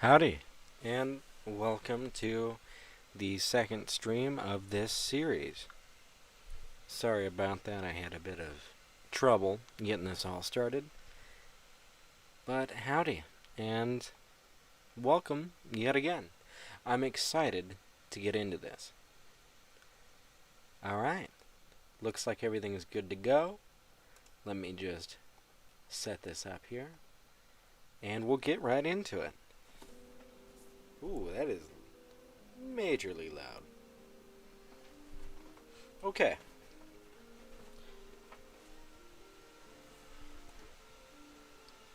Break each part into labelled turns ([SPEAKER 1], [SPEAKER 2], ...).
[SPEAKER 1] Howdy, and welcome to the second stream of this series. Sorry about that, I had a bit of trouble getting this all started. But howdy, and welcome yet again. I'm excited to get into this. Alright, looks like everything is good to go. Let me just set this up here, and we'll get right into it. Ooh, that is majorly loud. Okay.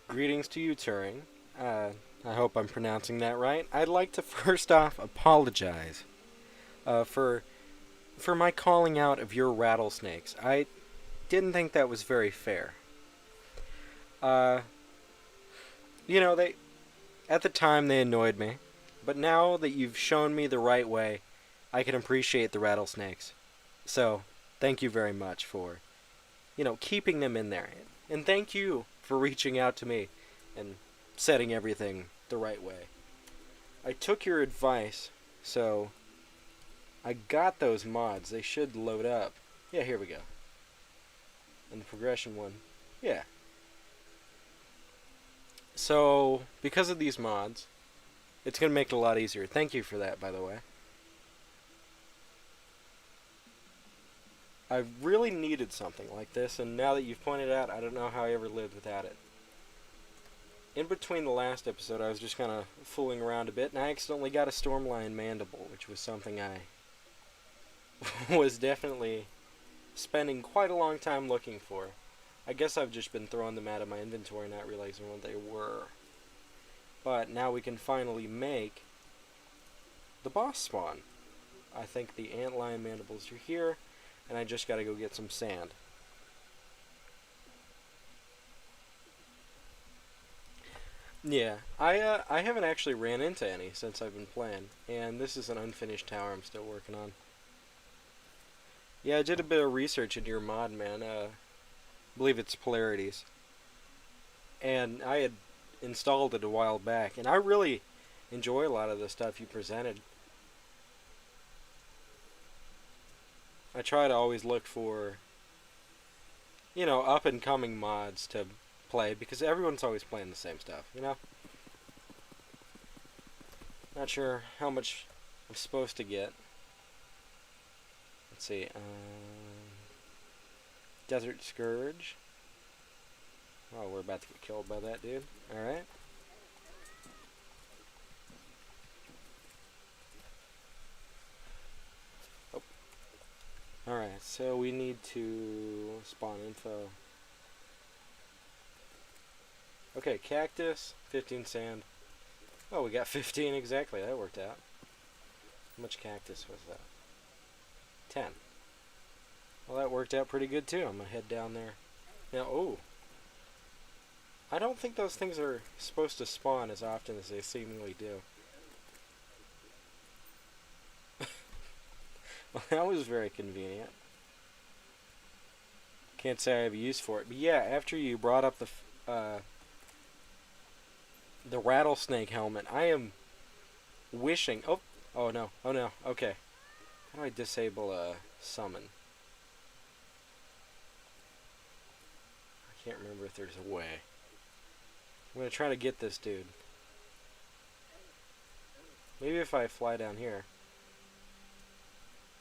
[SPEAKER 1] Greetings to you, Turing. I hope I'm pronouncing that right. I'd like to first off apologize for my calling out of your rattlesnakes. I didn't think that was very fair. Uh, they at the time they annoyed me, but now that you've shown me the right way, I can appreciate the rattlesnakes. So, thank you very much for, keeping them in there. And thank you for reaching out to me and setting everything the right way. I took your advice, so I got those mods. They should load up. Yeah, here we go. And the progression one. Yeah. So, because of these mods, it's going to make it a lot easier. Thank you for that, by the way. I really needed something like this, and now that you've pointed out, I don't know how I ever lived without it. In between the last episode, I was just kind of fooling around a bit, and I accidentally got a Stormlion Mandible, which was something I was definitely spending quite a long time looking for. I guess I've just been throwing them out of my inventory, not realizing what they were. But now we can finally make the boss spawn. I think the Antlion Mandibles are here, and I just gotta go get some sand. Yeah, I haven't actually ran into any since I've been playing, and this is an unfinished tower I'm still working on. Yeah, I did a bit of research into your mod, man. I believe it's Polarities. And I had installed it a while back, and I really enjoy a lot of the stuff you presented. I try to always look for, up and coming mods to play, because everyone's always playing the same stuff, Not sure how much I'm supposed to get. Let's see, Desert Scourge. Oh, we're about to get killed by that dude. Alright. Oh. Alright, so we need to spawn info. Okay, cactus, 15 sand. Oh, we got 15 exactly. That worked out. How much cactus was that? 10. Well, that worked out pretty good too. I'm gonna head down there. Now, oh. I don't think those things are supposed to spawn as often as they seemingly do. Well, that was very convenient. Can't say I have a use for it. But yeah, after you brought up the rattlesnake helmet, I am wishing... Oh no. Oh no. Okay. How do I disable a summon? I can't remember if there's a way. I'm going to try to get this dude. Maybe if I fly down here.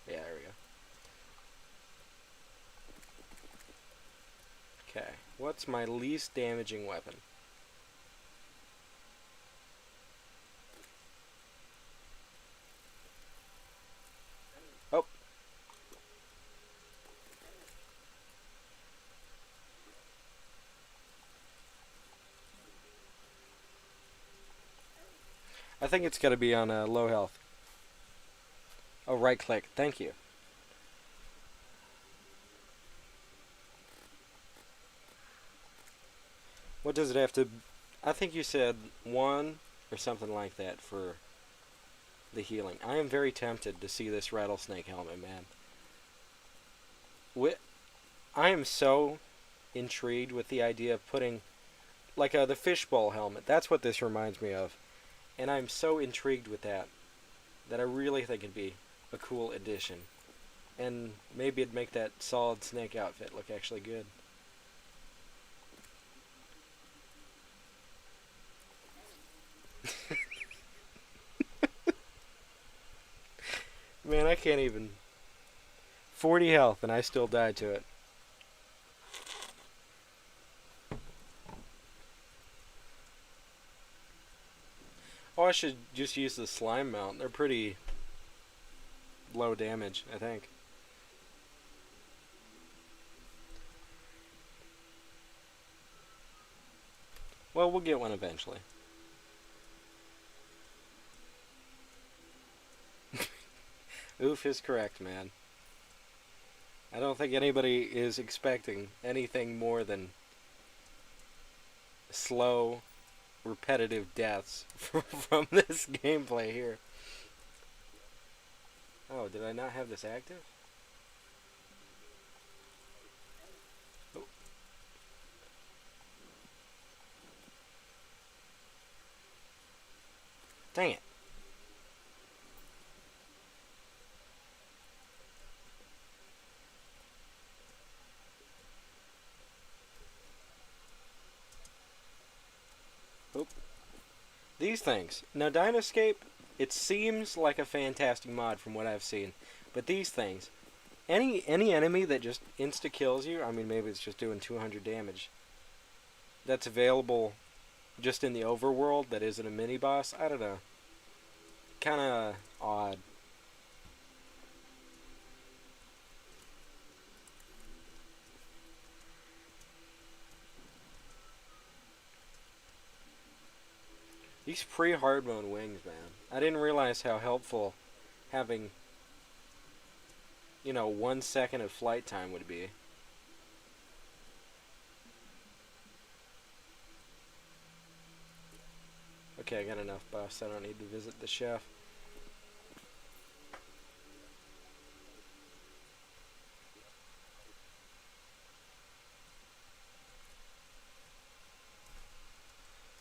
[SPEAKER 1] Yeah, there we go. Okay. What's my least damaging weapon? Oh. I think it's got to be on low health. Oh, right click. Thank you. What does it have to... I think you said 1 or something like that for the healing. I am very tempted to see this rattlesnake helmet, man. I am so intrigued with the idea of putting... Like the fishbowl helmet. That's what this reminds me of. And I'm so intrigued with that I really think it'd be a cool addition. And maybe it'd make that solid snake outfit look actually good. Man, I can't even. 40 health and I still died to it. Oh, I should just use the slime mount. They're pretty low damage, I think. Well, we'll get one eventually. Oof is correct, man. I don't think anybody is expecting anything more than slow, repetitive deaths from this gameplay here. Oh, did I not have this active? Oh. Dang it. Oop. These things. Now, Dinoscape, it seems like a fantastic mod from what I've seen. But these things, any enemy that just insta-kills you, I mean, maybe it's just doing 200 damage, that's available just in the overworld that isn't a mini-boss, I don't know. Kinda odd. These pre-hard mode wings, man. I didn't realize how helpful having, 1 second of flight time would be. Okay, I got enough buffs. I don't need to visit the chef.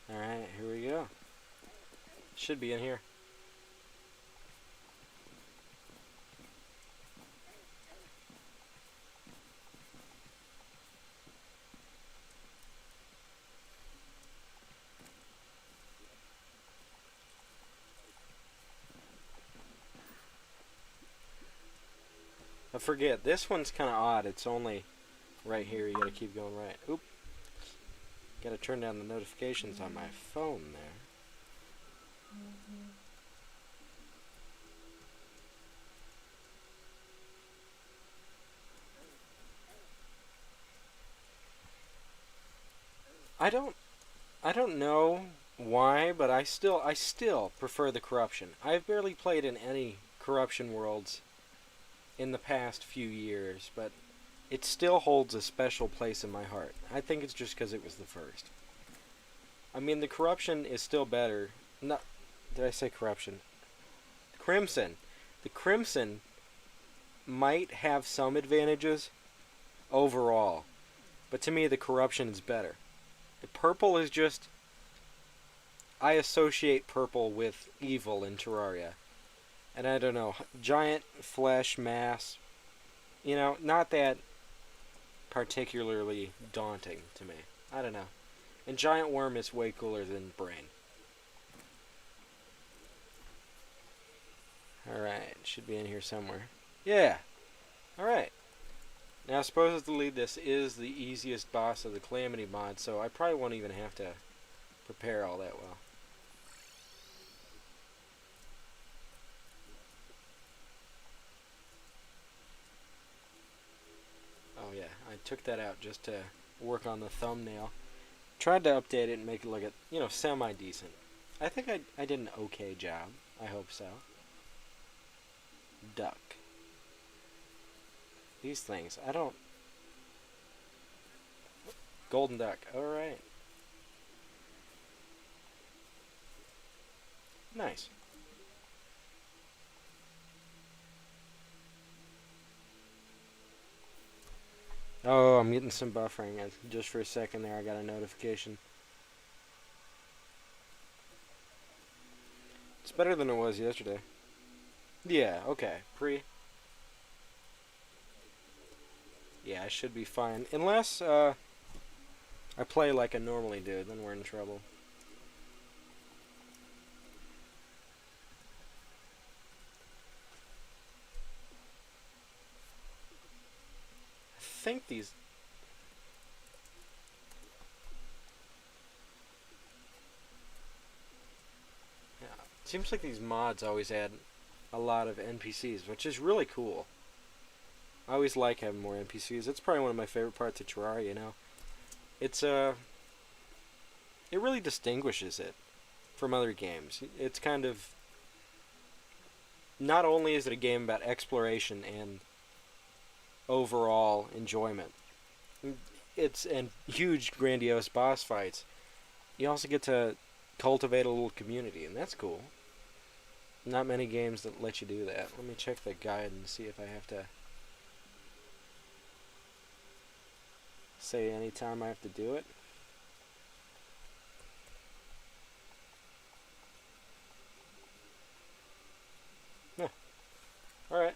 [SPEAKER 1] Alright, here we go. Should be in here. I forget, this one's kind of odd. It's only right here. You gotta keep going right. Oop. Gotta turn down the notifications on my phone there. I don't know why, but I still prefer the corruption. I've barely played in any corruption worlds in the past few years, but it still holds a special place in my heart. I think it's just because it was the first. I mean, the corruption is still better. No, did I say corruption? Crimson. The Crimson might have some advantages overall, but to me, the corruption is better. The purple is just. I associate purple with evil in Terraria. And I don't know, giant flesh mass, not that particularly daunting to me. I don't know. And giant worm is way cooler than brain. Alright, should be in here somewhere. Yeah! Alright. Now, supposedly this is the easiest boss of the Calamity mod, so I probably won't even have to prepare all that well. Oh yeah, I took that out just to work on the thumbnail. Tried to update it and make it look at, semi-decent. I think I did an okay job. I hope so. Duck. These things, I don't... Golden duck, alright. Nice. Oh, I'm getting some buffering. Just for a second there, I got a notification. better than it was yesterday. Yeah, okay. Yeah, I should be fine. Unless, I play like I normally do, then we're in trouble. I think these... Yeah, seems like these mods always add a lot of NPCs, which is really cool. I always like having more NPCs. It's probably one of my favorite parts of Terraria, you know? It's, it really distinguishes it from other games. It's kind of... Not only is it a game about exploration and overall enjoyment, it's and huge, grandiose boss fights. You also get to cultivate a little community, and that's cool. Not many games that let you do that. Let me check the guide and see if I have to say any time I have to do it. Yeah. Alright.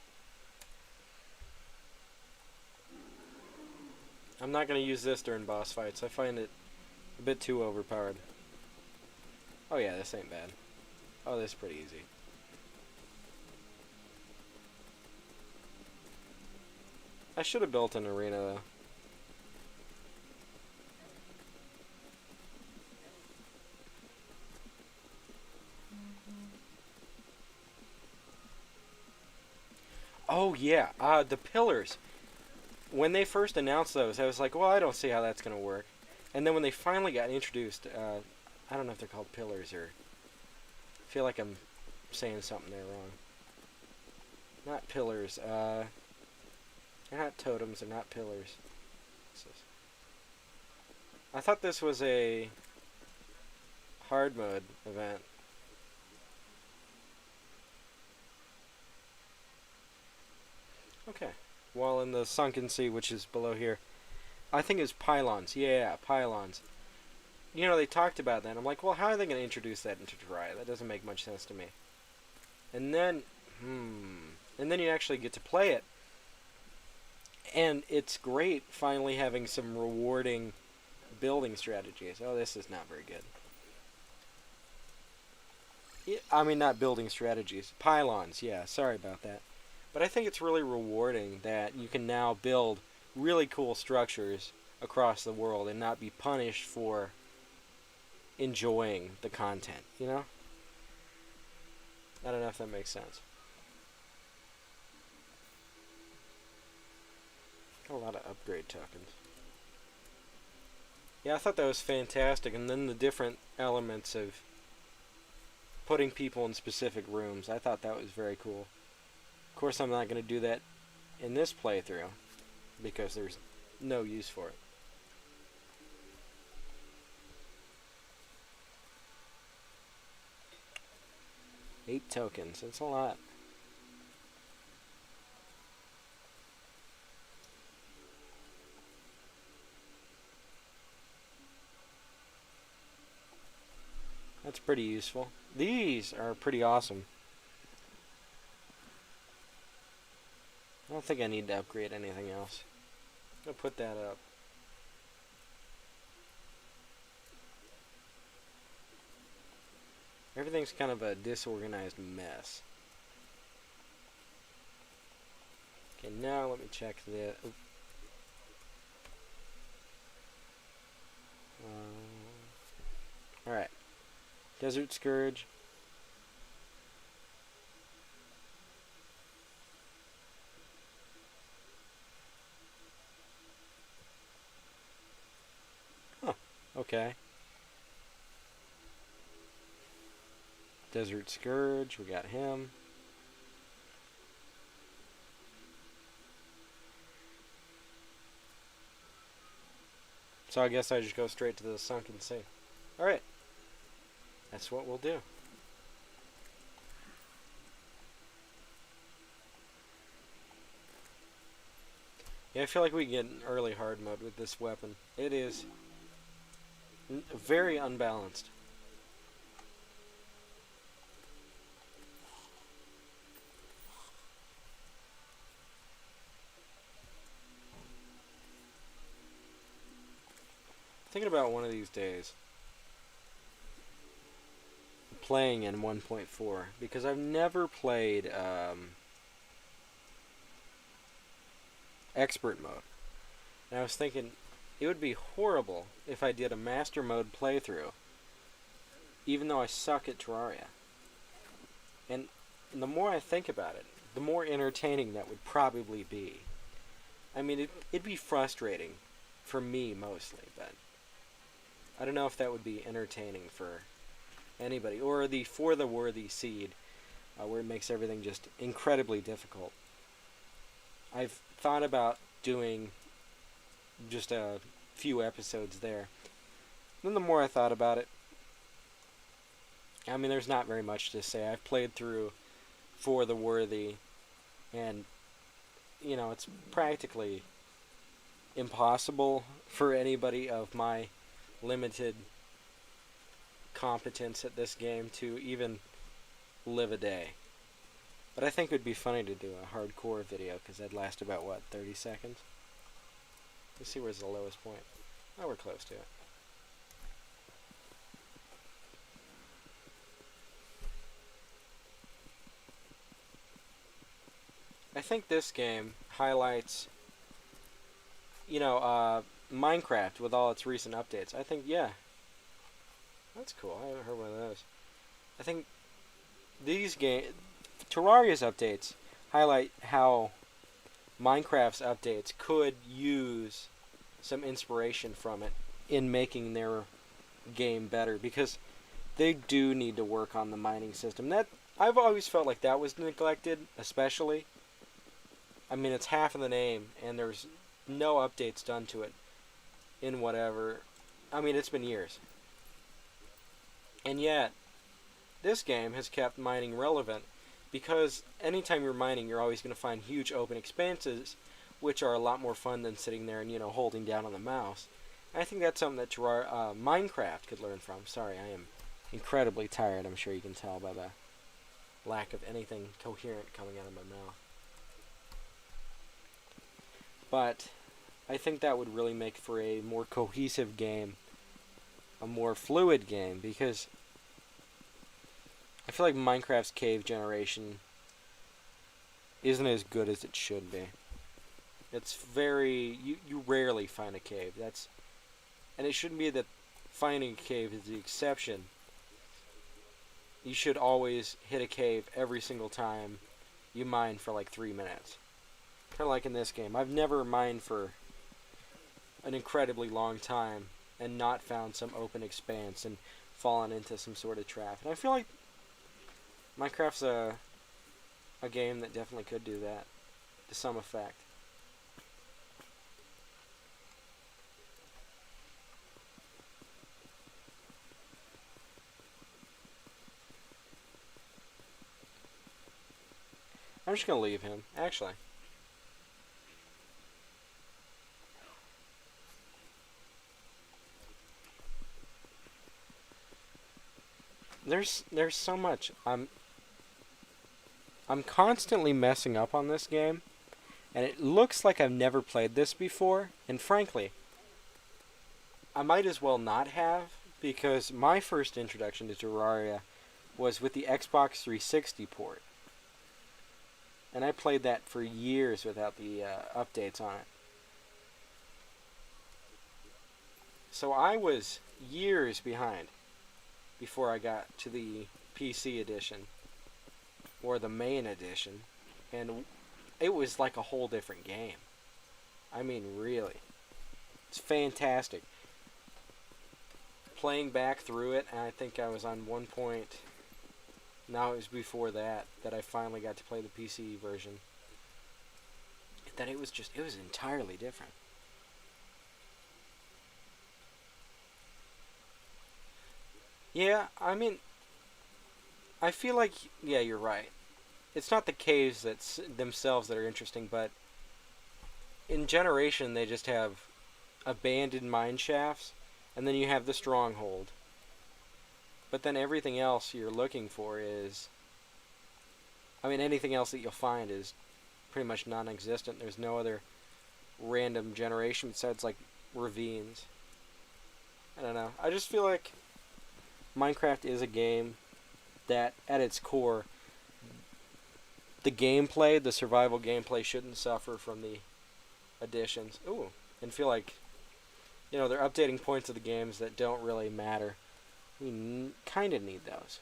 [SPEAKER 1] I'm not going to use this during boss fights. I find it a bit too overpowered. Oh yeah, this ain't bad. Oh, this is pretty easy. I should have built an arena, though. Oh, yeah. The pillars. When they first announced those, I was like, well, I don't see how that's going to work. And then when they finally got introduced, I don't know if they're called pillars or... I feel like I'm saying something there wrong. Not pillars. They're not totems, they're not pillars. I thought this was a hard mode event. Okay. Well, in the sunken sea, which is below here, I think it's pylons. Yeah, pylons. You know, they talked about that. I'm like, well, how are they going to introduce that into Terraria? That doesn't make much sense to me. And then, and then you actually get to play it. And it's great finally having some rewarding building strategies. Oh, this is not very good. I mean, not building strategies. Pylons, yeah, sorry about that. But I think it's really rewarding that you can now build really cool structures across the world and not be punished for enjoying the content, you know? I don't know if that makes sense. Got a lot of upgrade tokens. Yeah, I thought that was fantastic, and then the different elements of putting people in specific rooms, I thought that was very cool. Of course, I'm not going to do that in this playthrough, because there's no use for it. Eight tokens, that's a lot. That's pretty useful. These are pretty awesome. I don't think I need to upgrade anything else. I'm gonna put that up. Everything's kind of a disorganized mess. Okay, now let me check the... Alright. Desert Scourge. Huh. Okay. Desert Scourge. We got him. So I guess I just go straight to the sunken sea. Alright. That's what we'll do. Yeah, I feel like we can get an early hard mode with this weapon. It is very unbalanced. thinking about one of these days playing in 1.4 because I've never played expert mode. And I was thinking it would be horrible if I did a master mode playthrough, even though I suck at Terraria. And the more I think about it, the more entertaining that would probably be. I mean, it'd be frustrating for me mostly, but I don't know if that would be entertaining for anybody. Or the For the Worthy seed, where it makes everything just incredibly difficult. I've thought about doing just a few episodes there. Then the more I thought about it, I mean, there's not very much to say. I've played through For the Worthy, and, you know, it's practically impossible for anybody of my limited competence at this game to even live a day. But I think it would be funny to do a hardcore video, because that'd last about, what, 30 seconds? Let's see where's the lowest point. Oh, we're close to it. I think this game highlights, you know, Minecraft with all its recent updates. I think, yeah. That's cool. I haven't heard one of those. I think these Terraria's updates highlight how Minecraft's updates could use some inspiration from it in making their game better, because they do need to work on the mining system. That I've always felt like that was neglected, especially. I mean, it's half of the name, and there's no updates done to it in whatever. I mean, it's been years. And yet, this game has kept mining relevant, because anytime you're mining, you're always going to find huge open expanses, which are a lot more fun than sitting there and, you know, holding down on the mouse. And I think that's something that Minecraft could learn from. Sorry, I am incredibly tired. I'm sure you can tell by the lack of anything coherent coming out of my mouth. But I think that would really make for a more cohesive game, a more fluid game, because I feel like Minecraft's cave generation isn't as good as it should be. It's very... You rarely find a cave. And it shouldn't be that finding a cave is the exception. You should always hit a cave every single time you mine for like 3 minutes. Kind of like in this game. I've never mined for an incredibly long time and not found some open expanse and fallen into some sort of trap. And I feel like Minecraft's a game that definitely could do that to some effect. I'm just going to leave him, actually. There's so much. I'm constantly messing up on this game, and it looks like I've never played this before, and frankly, I might as well not have, because my first introduction to Terraria was with the Xbox 360 port. And I played that for years without the updates on it. So I was years behind before I got to the PC edition, or the main edition, and it was like a whole different game. I mean, really. It's fantastic. Playing back through it, and I think I was on 1 point... No, it was before that I finally got to play the PC version. That it was entirely different. Yeah, I mean, I feel like, yeah, you're right. It's not the caves themselves that are interesting, but in Generation they just have abandoned mine shafts, and then you have the stronghold. But then everything else you're looking for is... I mean, anything else that you'll find is pretty much non-existent. There's no other random generation besides, like, ravines. I don't know. I just feel like Minecraft is a game that, at its core, the gameplay, the survival gameplay, shouldn't suffer from the additions. Ooh, and feel like, they're updating points of the games that don't really matter. We kind of need those.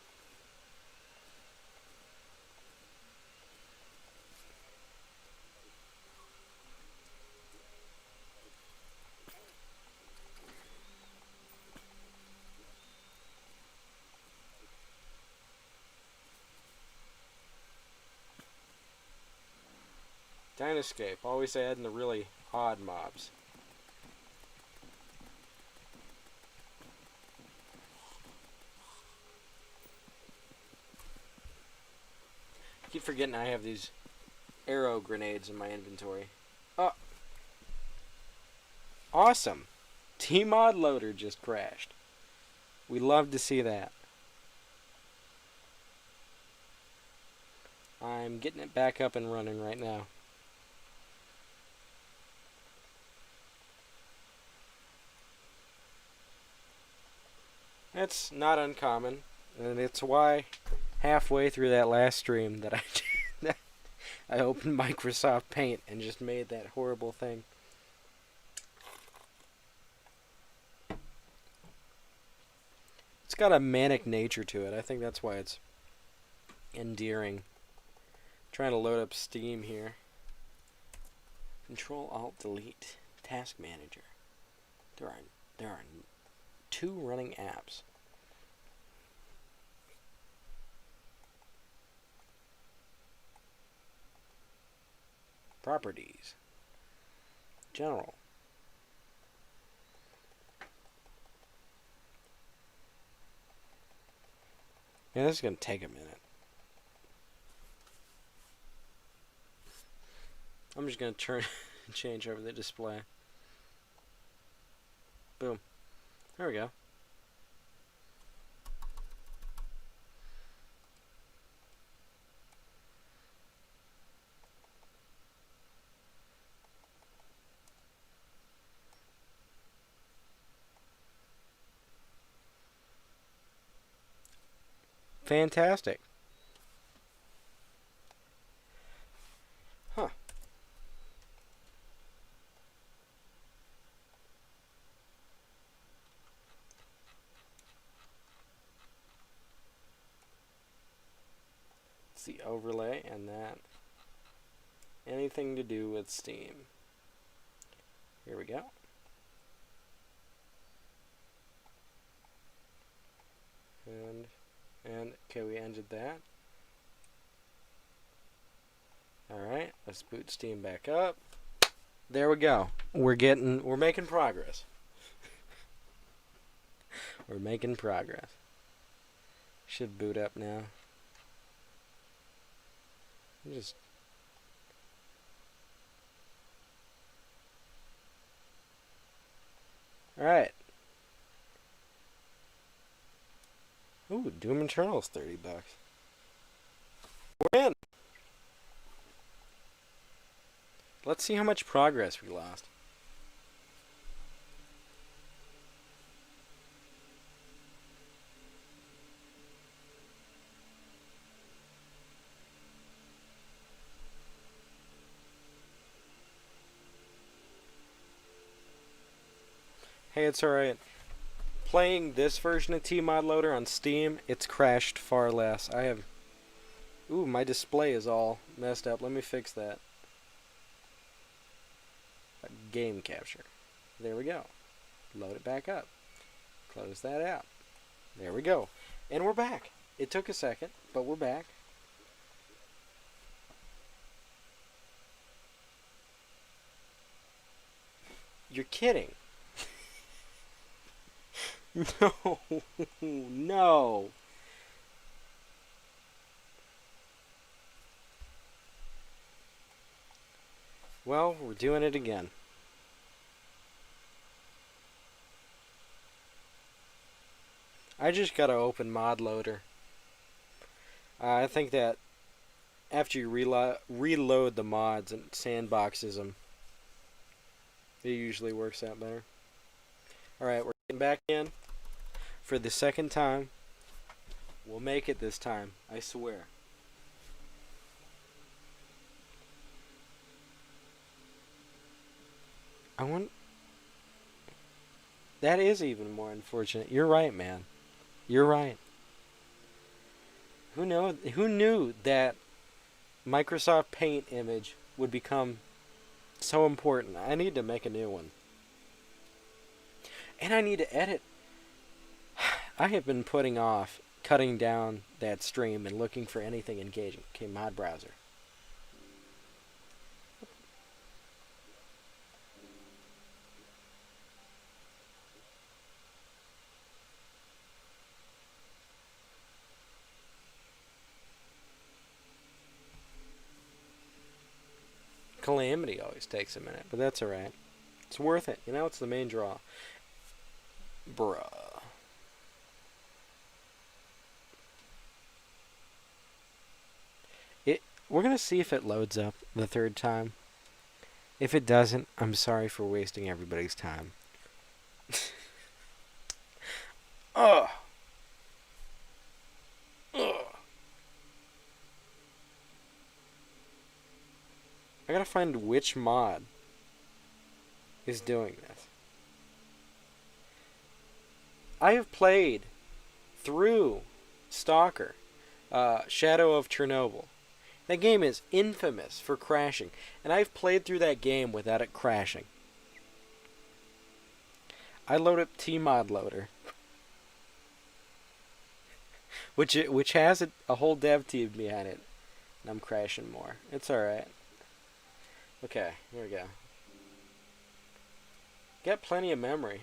[SPEAKER 1] Dinoscape, always adding the really odd mobs. I keep forgetting I have these arrow grenades in my inventory. Oh, awesome! T-Mod loader just crashed. We love to see that. I'm getting it back up and running right now. That's not uncommon, and it's why halfway through that last stream that I opened Microsoft Paint and just made that horrible thing. It's got a manic nature to it. I think that's why it's endearing. Trying to load up Steam here. Control-Alt-Delete. Task Manager. There are 2 running apps. Properties. General. Yeah, this is going to take a minute. I'm just going to change over the display. Boom. There we go. Fantastic. Huh. It's the overlay and that. Anything to do with Steam. Here we go. And okay, we ended that. Alright, let's boot Steam back up. There we go. We're making progress. We're making progress. Should boot up now. Alright. Ooh, Doom Eternal's $30. We're in. Let's see how much progress we lost. Hey, it's alright. Playing this version of T-Mod Loader on Steam, it's crashed far less. Ooh, my display is all messed up. Let me fix that. Game capture. There we go. Load it back up. Close that out. There we go. And we're back. It took a second, but we're back. You're kidding. No. No. Well, we're doing it again. I just gotta open Mod Loader. I think that after you reload the mods and sandboxes them, it usually works out better. Alright, we're Getting back in for the second time. We'll make it this time, I swear. I want. That is even more unfortunate. You're right, man. You're right. Who knew that Microsoft Paint image would become so important? I need to make a new one. And I need to edit. I have been putting off cutting down that stream and looking for anything engaging. Okay, mod browser. Calamity always takes a minute, but that's alright. It's worth it. You know, it's the main draw. Bruh. We're gonna see if it loads up the third time. If it doesn't, I'm sorry for wasting everybody's time. Ugh. Ugh. I gotta find which mod is doing this. I have played through Stalker, Shadow of Chernobyl. That game is infamous for crashing, and I've played through that game without it crashing. I load up Tmod Loader, which has a whole dev team behind it, and I'm crashing more. It's alright. Okay, here we go. Got plenty of memory.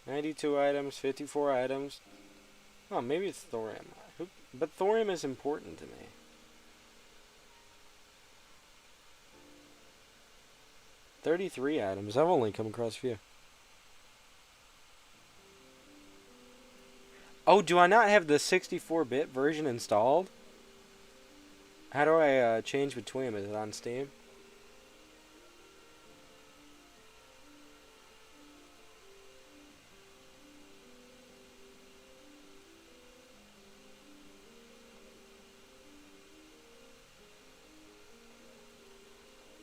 [SPEAKER 1] $92 items, 54 items. Oh, maybe it's thorium. But thorium is important to me. $33 items. I've only come across a few. Oh, do I not have the 64-bit version installed? How do I change between them? Is it on Steam?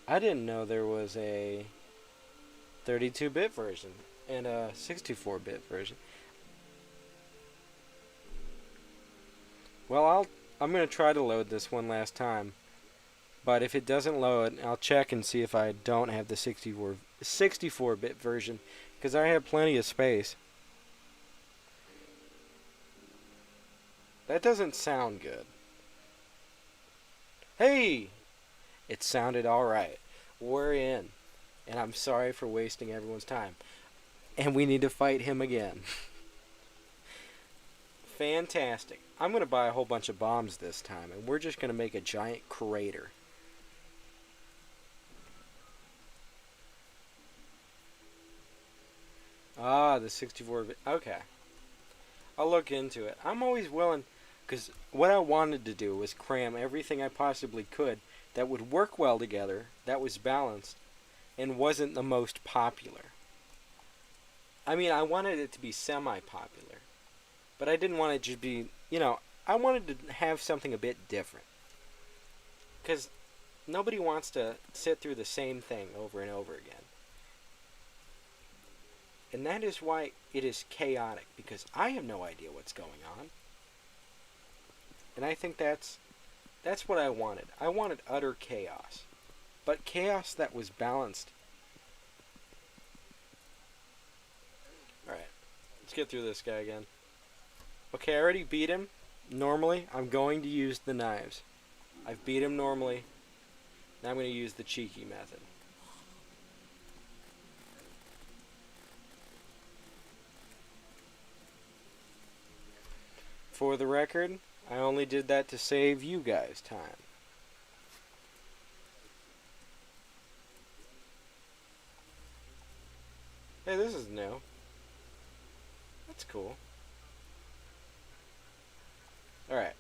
[SPEAKER 1] I didn't know there was a 32-bit version and a 64-bit version. Well, I'm going to try to load this one last time. But if it doesn't load, I'll check and see if I don't have the 64-bit version, because I have plenty of space. That doesn't sound good. Hey! It sounded alright. We're in. And I'm sorry for wasting everyone's time. And we need to fight him again. Fantastic. I'm going to buy a whole bunch of bombs this time, and we're just going to make a giant crater. Ah, the 64-bit. Okay. I'll look into it. I'm always willing, because what I wanted to do was cram everything I possibly could that would work well together, that was balanced, and wasn't the most popular. I mean, I wanted it to be semi-popular, but I didn't want it to be, I wanted to have something a bit different. Because nobody wants to sit through the same thing over and over again. And that is why it is chaotic, because I have no idea what's going on. And I think that's what I wanted. I wanted utter chaos. But chaos that was balanced. Alright. Let's get through this guy again. Okay, I already beat him. Normally, I'm going to use the knives. I've beat him normally. Now I'm going to use the cheeky method. For the record, I only did that to save you guys time. Hey, this is new. That's cool. Alright.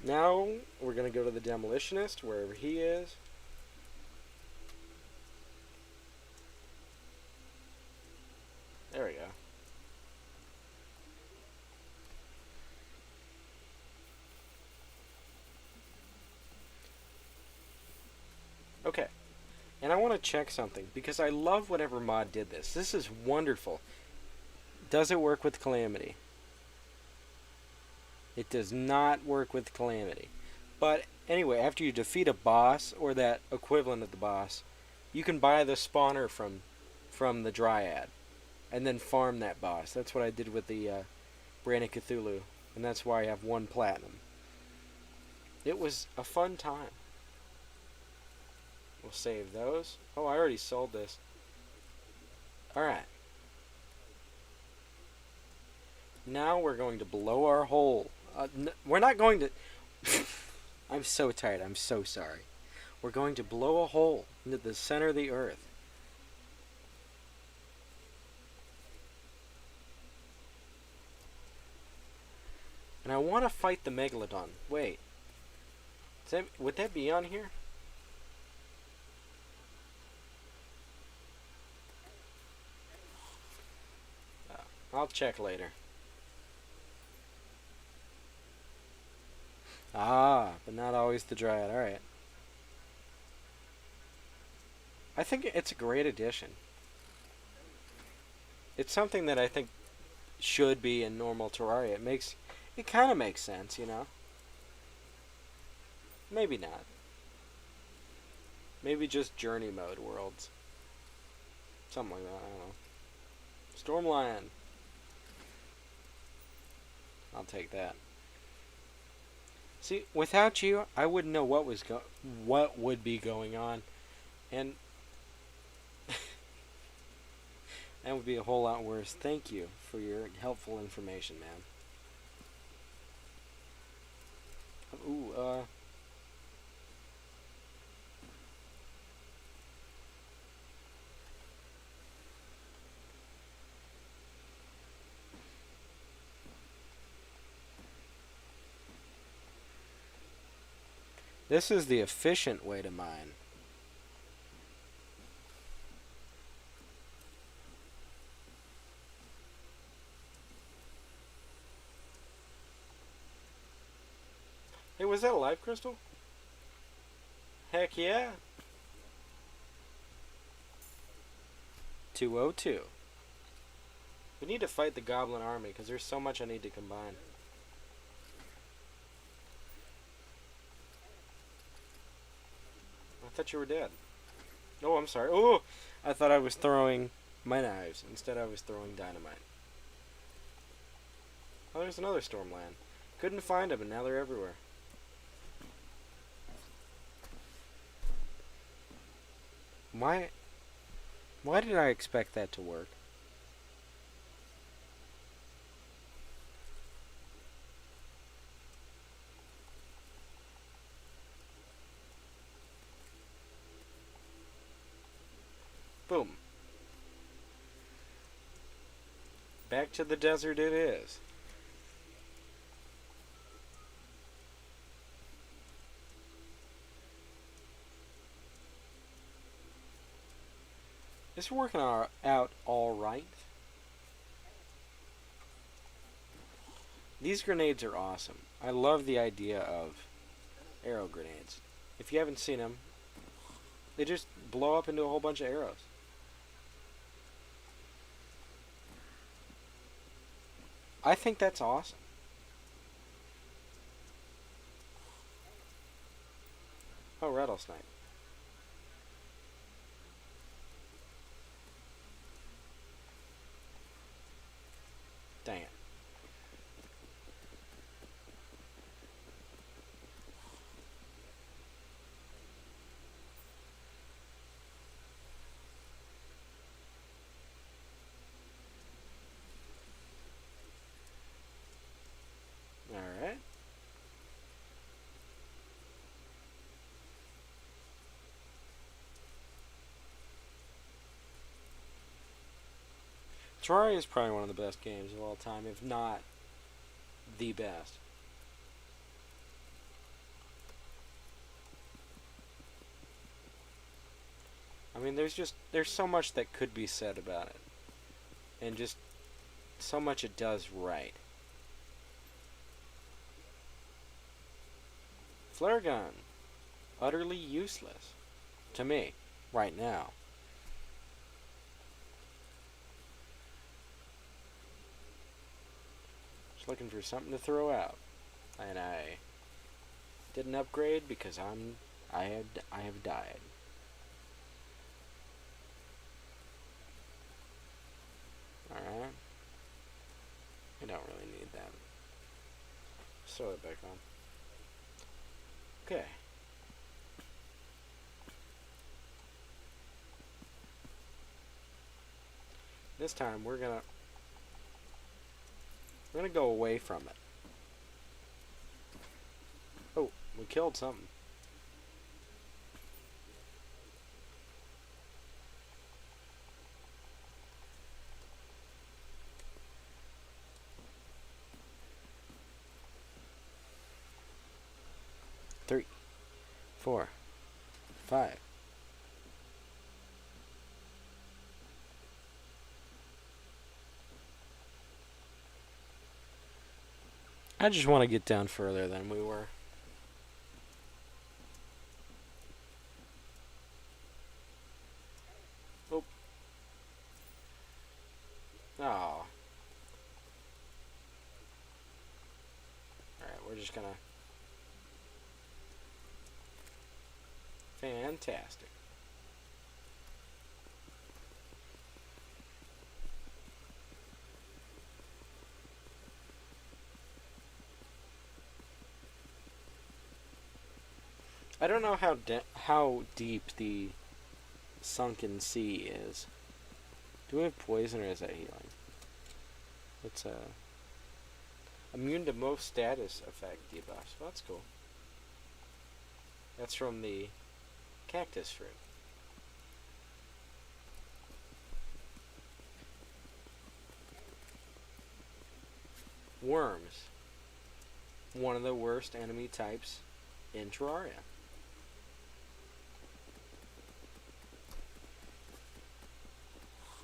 [SPEAKER 1] Now we're going to go to the demolitionist, wherever he is. There we go. Okay. And I want to check something, because I love whatever mod did this. This is wonderful. Does it work with Calamity? It does not work with Calamity. But anyway, after you defeat a boss, or that equivalent of the boss, you can buy the spawner from the Dryad, and then farm that boss. That's what I did with the Brand of Cthulhu, and that's why I have 1 platinum. It was a fun time. We'll save those. Oh, I already sold this. Alright. Now we're going to blow our hole. We're not going to... I'm so tired. I'm so sorry. We're going to blow a hole into the center of the earth. And I want to fight the Megalodon. Wait. Would that be on here? I'll check later. Ah, but not always the Dryad. Alright. I think it's a great addition. It's something that I think should be in normal Terraria. It kind of makes sense, you know? Maybe not. Maybe just journey mode worlds. Something like that, I don't know. Stormlion. I'll take that. See, without you, I wouldn't know what would be going on, and that would be a whole lot worse. Thank you for your helpful information, man. Ooh, this is the efficient way to mine. Hey, was that a live crystal? Heck yeah. 202. We need to fight the goblin army, because there's so much I need to combine. I thought you were dead. Oh, I'm sorry. Oh, I thought I was throwing my knives. Instead, I was throwing dynamite. Oh, there's another Stormland. Couldn't find them, and now they're everywhere. Why did I expect that to work? Boom. Back to the desert it is. It's working out all right. These grenades are awesome. I love the idea of arrow grenades. If you haven't seen them, they just blow up into a whole bunch of arrows. I think that's awesome. Oh, rattlesnake. Dang it. Alright. Terraria is probably one of the best games of all time, if not the best. I mean, there's so much that could be said about it, and just so much it does right. Flare gun, utterly useless to me right now. Just looking for something to throw out, and I didn't upgrade because I have died. All right, I don't really need that. Just throw it back on. Okay. This time we're gonna go away from it. Oh, we killed something. Three, 4, 5. I just want to get down further than we were. Oh. Oh. Alright, we're just gonna... Fantastic. I don't know how deep the sunken sea is. Do we have poison or is that healing? It's immune to most status effect debuffs. Well, that's cool. That's from the cactus fruit. Worms. One of the worst enemy types in Terraria.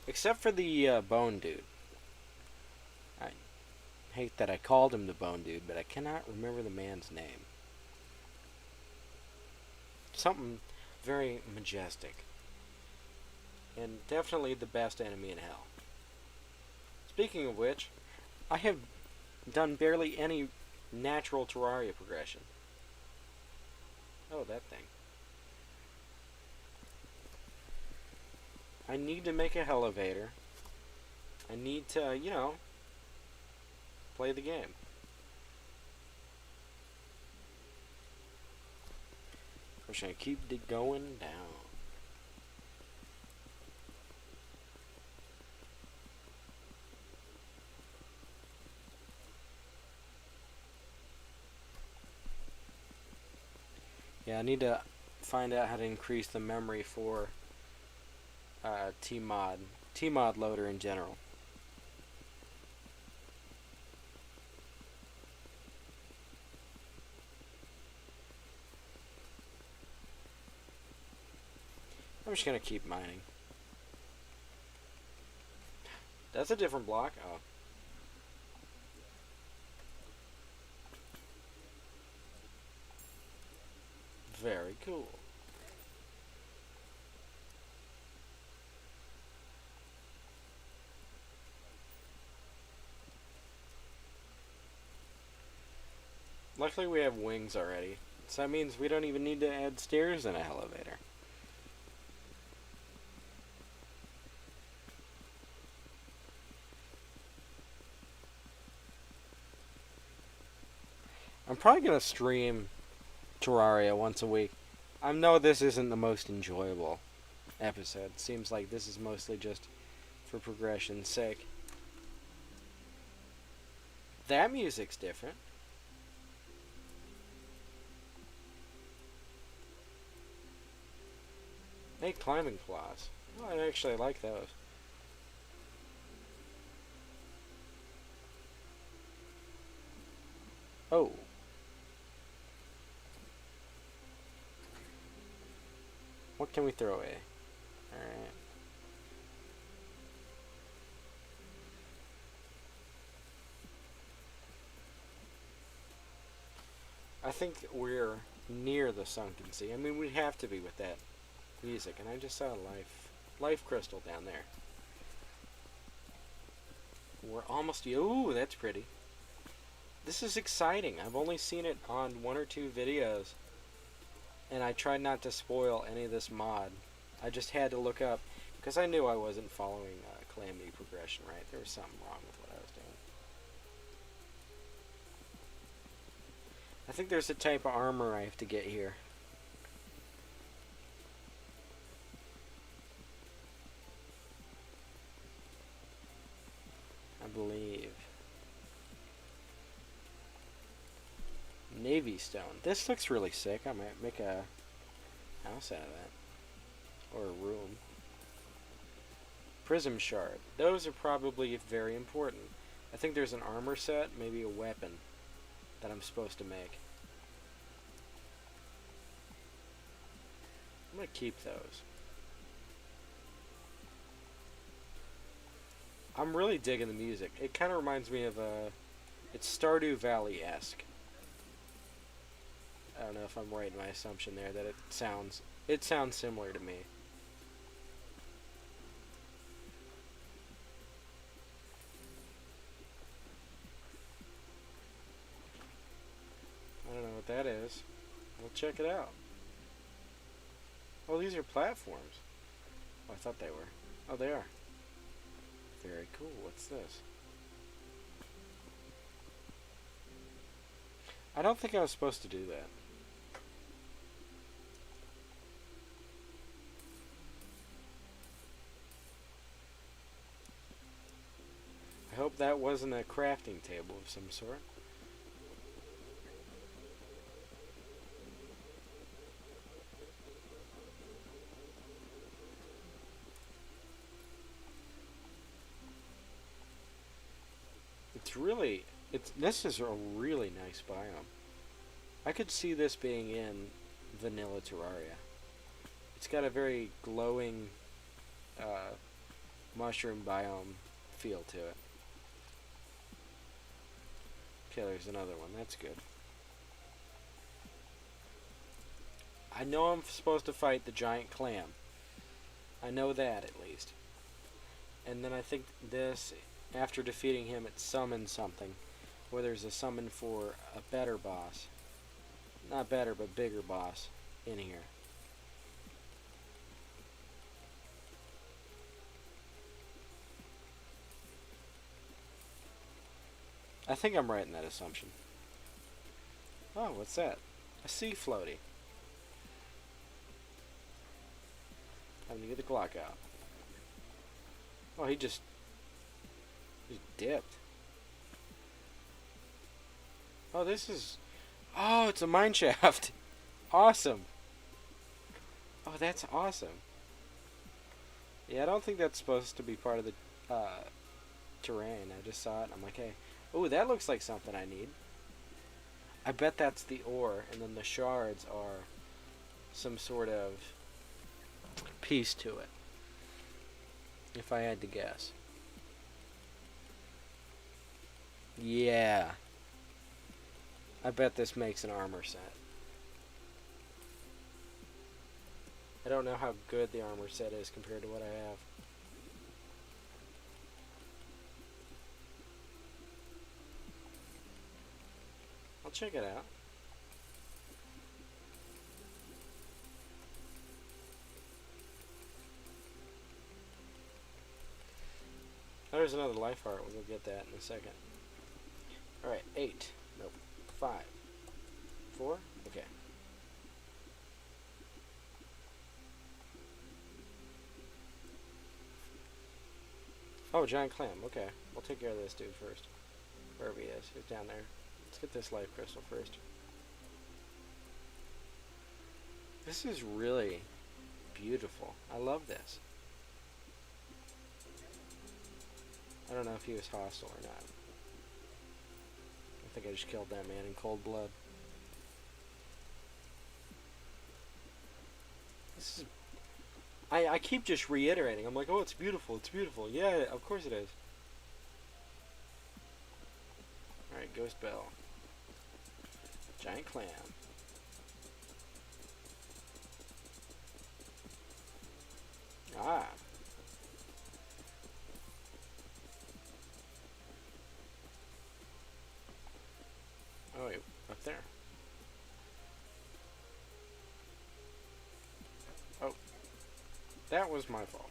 [SPEAKER 1] Except for the bone dude. I hate that I called him the bone dude, but I cannot remember the man's name. Something very majestic. And definitely the best enemy in hell. Speaking of which, I have done barely any natural Terraria progression. Oh, that thing. I need to make a elevator. I need to, you know, play the game. We're just gonna keep it going down. Yeah, I need to find out how to increase the memory for Tmod loader in general. I'm just gonna keep mining. That's a different block. Oh. Very cool. Luckily we have wings already. So that means we don't even need to add stairs in an elevator. I'm probably going to stream Terraria once a week. I know this isn't the most enjoyable episode. Seems like this is mostly just for progression's sake. That music's different. Hey, climbing claws. Oh, I actually like those. Oh. What can we throw away? I think we're near the sunken sea. I mean, we'd have to be with that music. And I just saw a life crystal down there. We're almost... Ooh, that's pretty. This is exciting. I've only seen it on 1 or 2 videos. And I tried not to spoil any of this mod. I just had to look up. Because I knew I wasn't following Calamity progression right. There was something wrong with what I was doing. I think there's a type of armor I have to get here. I believe. Navy stone. This looks really sick. I might make a house out of that. Or a room. Prism shard. Those are probably very important. I think there's an armor set, maybe a weapon that I'm supposed to make. I'm going to keep those. I'm really digging the music. It kind of reminds me of it's Stardew Valley-esque. I don't know if I'm right in my assumption there that it sounds similar to me. I don't know what that is. We'll check it out. Oh, these are platforms. Oh, I thought they were. Oh, they are. Very cool. What's this? I don't think I was supposed to do that. I hope that wasn't a crafting table of some sort. This is a really nice biome. I could see this being in vanilla Terraria. It's got a very glowing mushroom biome feel to it. Okay, there's another one. That's good. I know I'm supposed to fight the giant clam. I know that, at least. And then I think this, after defeating him, it summons something. Where there's a summon for a better boss. Not better, but bigger boss in here. I think I'm right in that assumption. Oh, what's that? A sea floaty. Time to get the Glock out. Oh, he just dipped. Oh, this is... Oh, it's a mine shaft. Awesome. Oh, that's awesome. Yeah, I don't think that's supposed to be part of the terrain. I just saw it and I'm like, hey. Oh, that looks like something I need. I bet that's the ore, and then the shards are some sort of piece to it. If I had to guess. Yeah. I bet this makes an armor set. I don't know how good the armor set is compared to what I have. I'll check it out. Oh, there's another life heart. We'll go get that in a second. Alright, 8. Nope. 5. 4? Okay. Oh, giant clam. Okay. We'll take care of this dude first. Wherever he is. He's down there. Let's get this life crystal first. This is really beautiful. I love this. I don't know if he was hostile or not. I think I just killed that man in cold blood. This is... I keep just reiterating. I'm like, oh, it's beautiful, it's beautiful. Yeah, of course it is. Alright, Ghost Bell. Giant clam. Ah. Oh, wait, up there. Oh, that was my fault.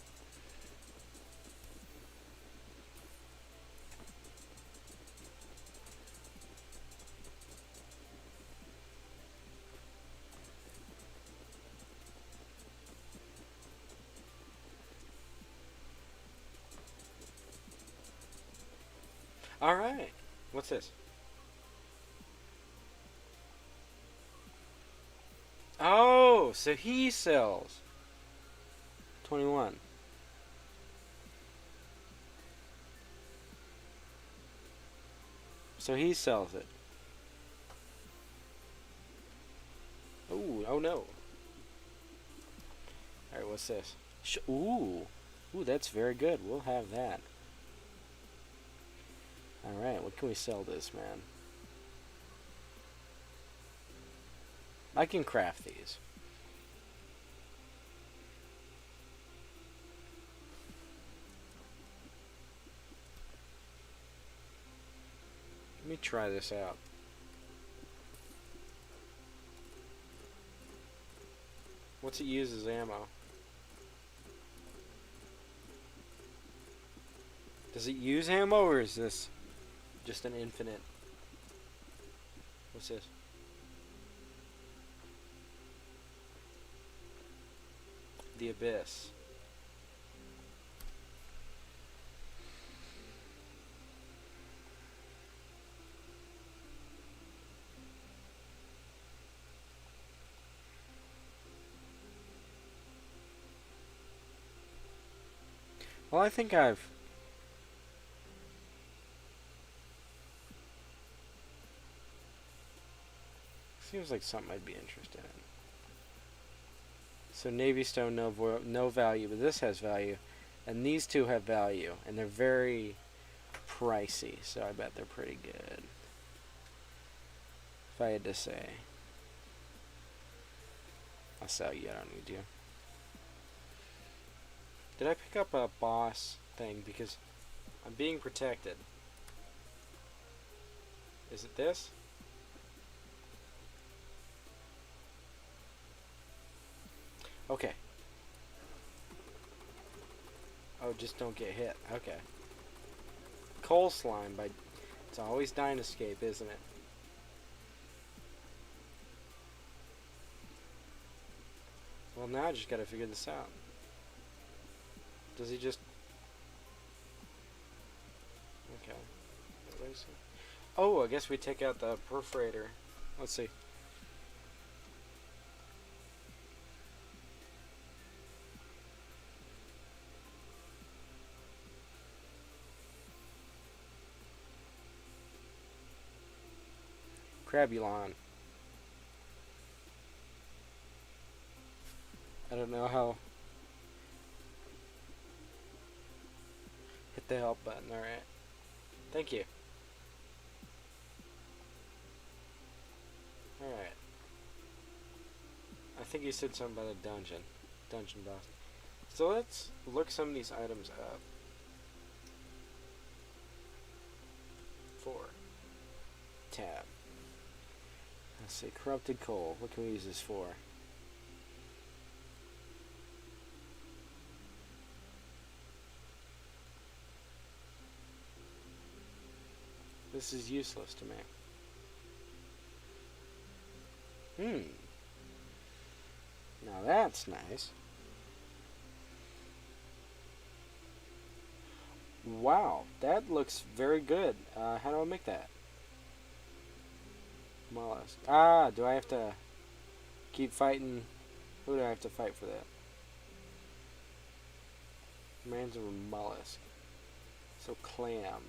[SPEAKER 1] Alright. What's this? Oh, so he sells. 21. So he sells it. Ooh, oh no. Alright, what's this? Ooh. Ooh, that's very good. We'll have that. Alright, what can we sell this, man? I can craft these. Let me try this out. What's it use as ammo? Does it use ammo, or is this just an infinite? What's this? The Abyss. Well, I think I've... Seems like something I'd be interested in. So Navy Stone, no value, but this has value. And these two have value, and they're very pricey, so I bet they're pretty good. If I had to say. I'll sell you, I don't need you. Did I pick up a boss thing? Because I'm being protected. Is it this? Okay. Oh, just don't get hit. Okay. Coal Slime by... It's always Dynascape, isn't it? Well, now I just gotta figure this out. Does he just... Okay. What is it? Oh, I guess we take out the perforator. Let's see. Crabulon. I don't know how. Hit the help button, alright. Thank you. Alright. I think you said something about a dungeon. Dungeon boss. So let's look some of these items up. 4. Tab. Let's see, corrupted coal. What can we use this for? This is useless to me. Now that's nice. Wow, that looks very good. How do I make that? Mollusk. Ah, do I have to keep fighting? Who do I have to fight for that? Man's a mollusk. So clam.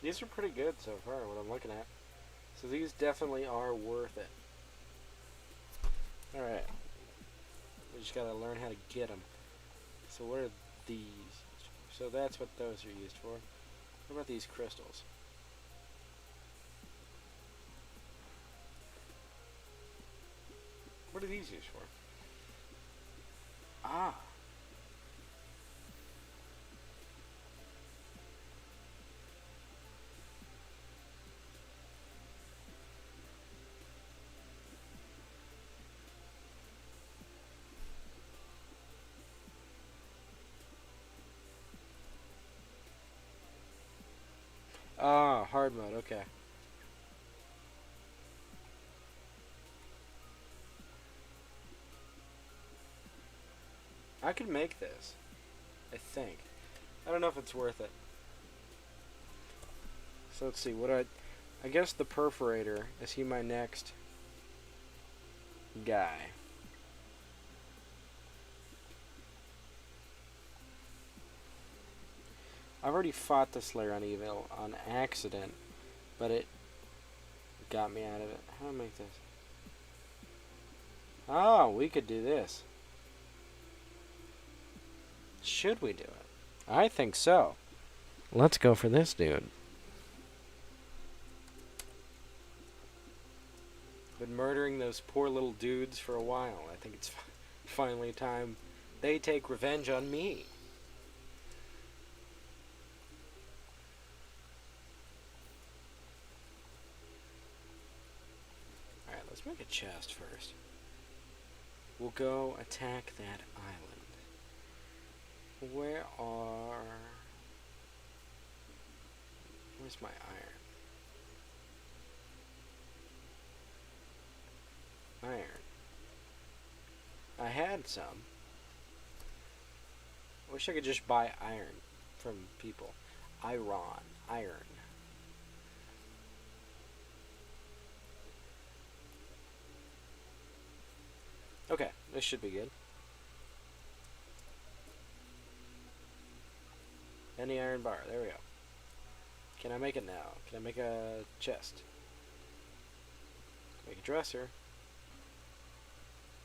[SPEAKER 1] These are pretty good so far, what I'm looking at. So these definitely are worth it. Alright. We just gotta learn how to get them. So what are these? So that's what those are used for. What about these crystals? What are these used for? Ah. Ah, hard mode, okay. I could make this, I think. I don't know if it's worth it. So let's see, I guess the perforator, is he my next guy? I've already fought the Slayer on Evil on accident, but it got me out of it. How do I make this? Oh, we could do this. Should we do it? I think so. Let's go for this dude. Been murdering those poor little dudes for a while. I think it's finally time they take revenge on me. Alright, let's make a chest first. We'll go attack that island. Where's my iron? Iron. I had some. I wish I could just buy iron from people. Iron. Okay, this should be good. Any iron bar, there we go. Can I make it now? Can I make a chest? Make a dresser.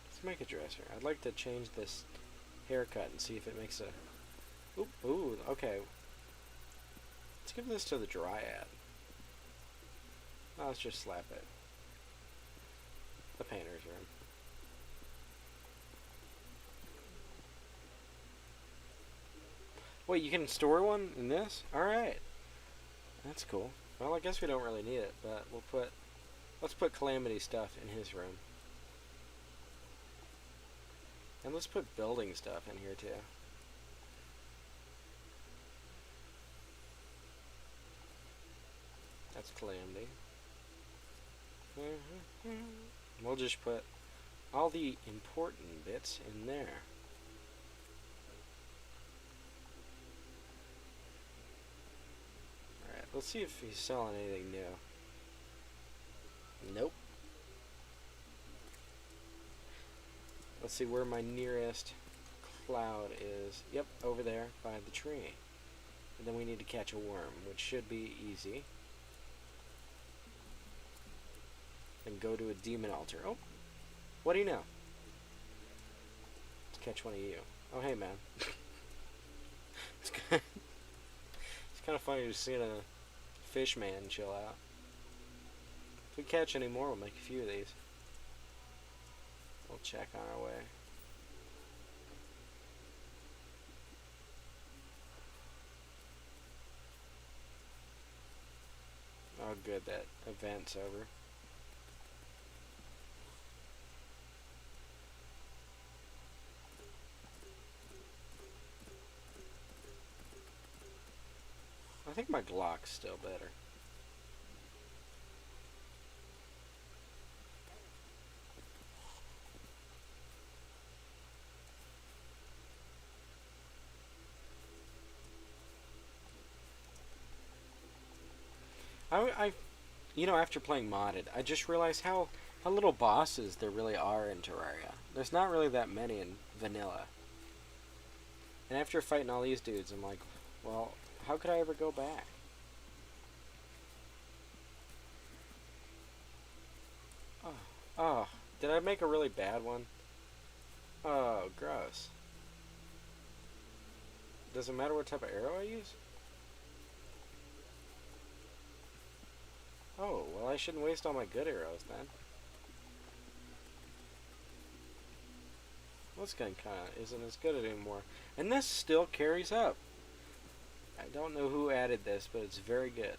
[SPEAKER 1] Let's make a dresser. I'd like to change this haircut and see if it makes a... Ooh, okay. Let's give this to the Dryad. Oh, let's just slap it. The painter's room. Wait, you can store one in this? Alright. That's cool. Well, I guess we don't really need it, but let's put Calamity stuff in his room. And let's put building stuff in here too. That's Calamity. We'll just put all the important bits in there. Alright, let's see if he's selling anything new. Nope. Let's see where my nearest cloud is. Yep, over there by the tree. And then we need to catch a worm, which should be easy. And go to a demon altar. Oh, what do you know? Let's catch one of you. Oh, hey, man. It's kind of funny just seeing a fish man chill out. If we catch any more, we'll make a few of these. We'll check on our way. Oh, good, that event's over. I think my Glock's still better. You know, after playing modded, I just realized how little bosses there really are in Terraria. There's not really that many in vanilla. And after fighting all these dudes, I'm like, well, how could I ever go back? Oh, did I make a really bad one? Oh, gross. Does it matter what type of arrow I use? Oh, well, I shouldn't waste all my good arrows then. This gun kinda isn't as good anymore. And this still carries up. I don't know who added this, but it's very good.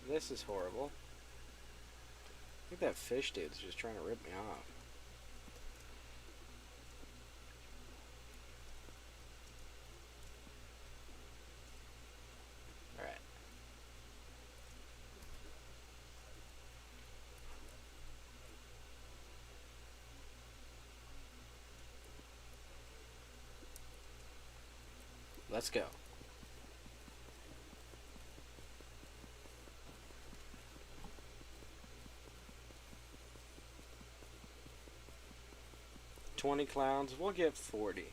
[SPEAKER 1] This is horrible. I think that fish dude's just trying to rip me off. Alright. Let's go. $20 clowns, we'll get 40.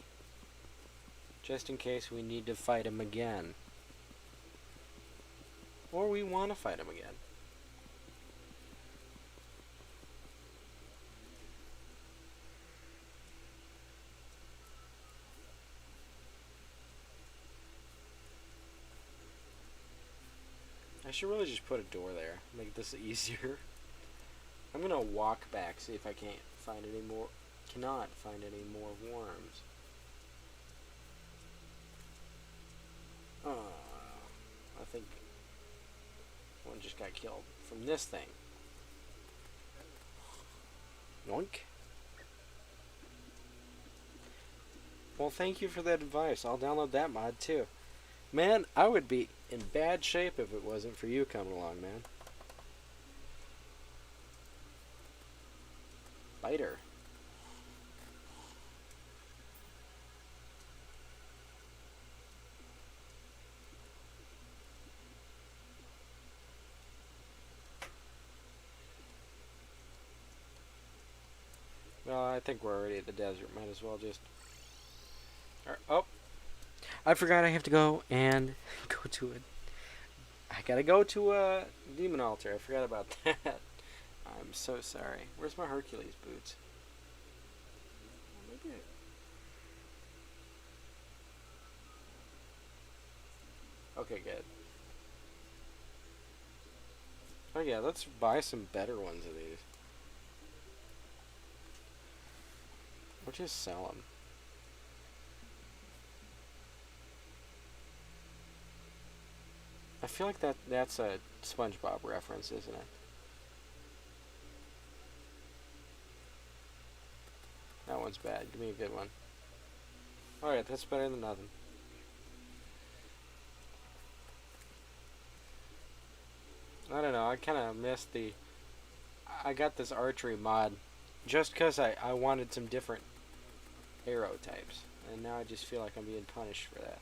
[SPEAKER 1] Just in case we need to fight him again. Or we want to fight him again. I should really just put a door there. Make this easier. I'm gonna walk back, see if I can't find any more. Cannot find any more worms. I think one just got killed from this thing. Yoink. Well, thank you for that advice. I'll download that mod too. Man, I would be in bad shape if it wasn't for you coming along, man. Biter. Well, I think we're already at the desert. Might as well just... Oh! I forgot I have to go and go to it. I gotta go to a demon altar. I forgot about that. I'm so sorry. Where's my Hercules boots? Maybe okay, good. Oh yeah, let's buy some better ones of these. Or just sell them. I feel like that's a SpongeBob reference, isn't it? That one's bad. Give me a good one. Alright, that's better than nothing. I don't know, I kind of missed the... I got this archery mod just because I wanted some different arrow types. And now I just feel like I'm being punished for that.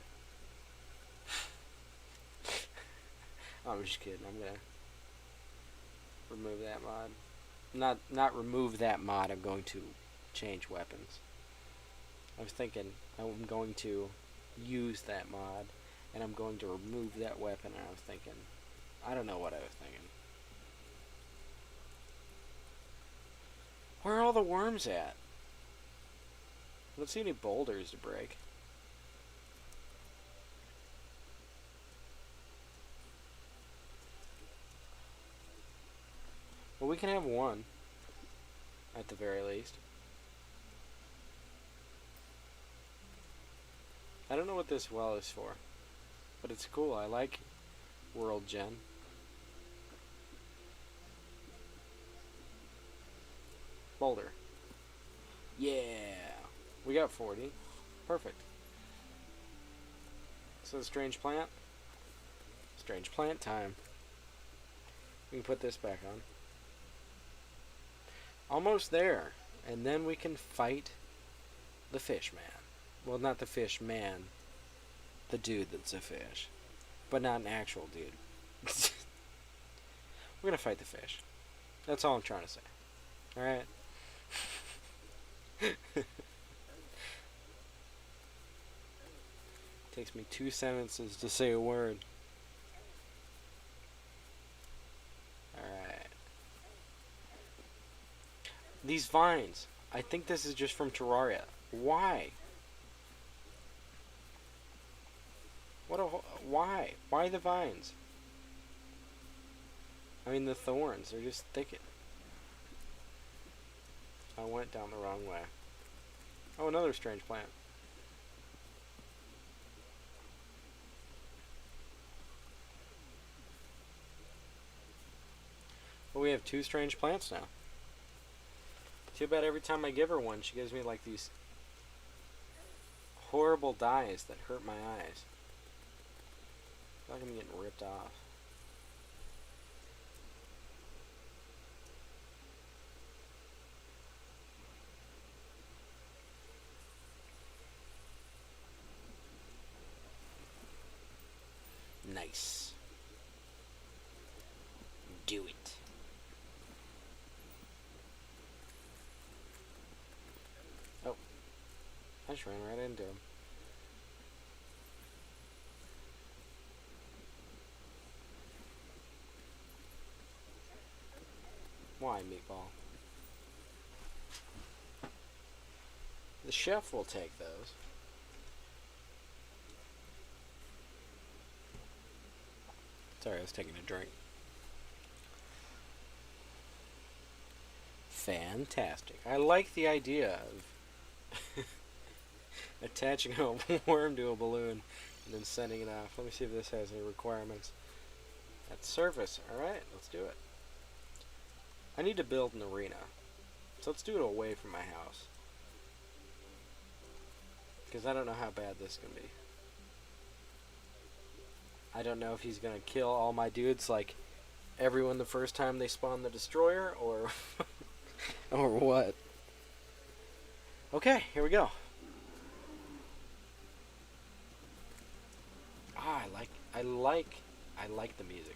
[SPEAKER 1] I'm just kidding. I'm gonna remove that mod. Not remove that mod. I'm going to change weapons. I was thinking I'm going to use that mod, and I'm going to remove that weapon. And I was thinking, I don't know what I was thinking. Where are all the worms at? I don't see any boulders to break. Well, we can have one, at the very least. I don't know what this well is for, but it's cool. I like World Gen. Boulder. Yeah! We got 40. Perfect. So, strange plant. Strange plant time. We can put this back on. Almost there. And then we can fight the fish man. Well, not the fish man. The dude that's a fish. But not an actual dude. We're gonna fight the fish. That's all I'm trying to say. Alright? Takes me 2 sentences to say a word. Alright. These vines. I think this is just from Terraria. Why? Why? Why the vines? I mean the thorns, they're just thicket. I went down the wrong way. Oh, another strange plant. Well, we have 2 strange plants now. Too bad every time I give her one, she gives me like these horrible dyes that hurt my eyes. I feel like I'm getting ripped off. Nice. Do it. Oh. I just ran right into him. Why, meatball? The chef will take those. Sorry, I was taking a drink. Fantastic. I like the idea of attaching a worm to a balloon and then sending it off. Let me see if this has any requirements. At surface. Alright, let's do it. I need to build an arena. So let's do it away from my house. Because I don't know how bad this is going to be. I don't know if he's going to kill all my dudes like everyone the first time they spawn the destroyer, or or what. Okay, here we go. Ah, I like the music.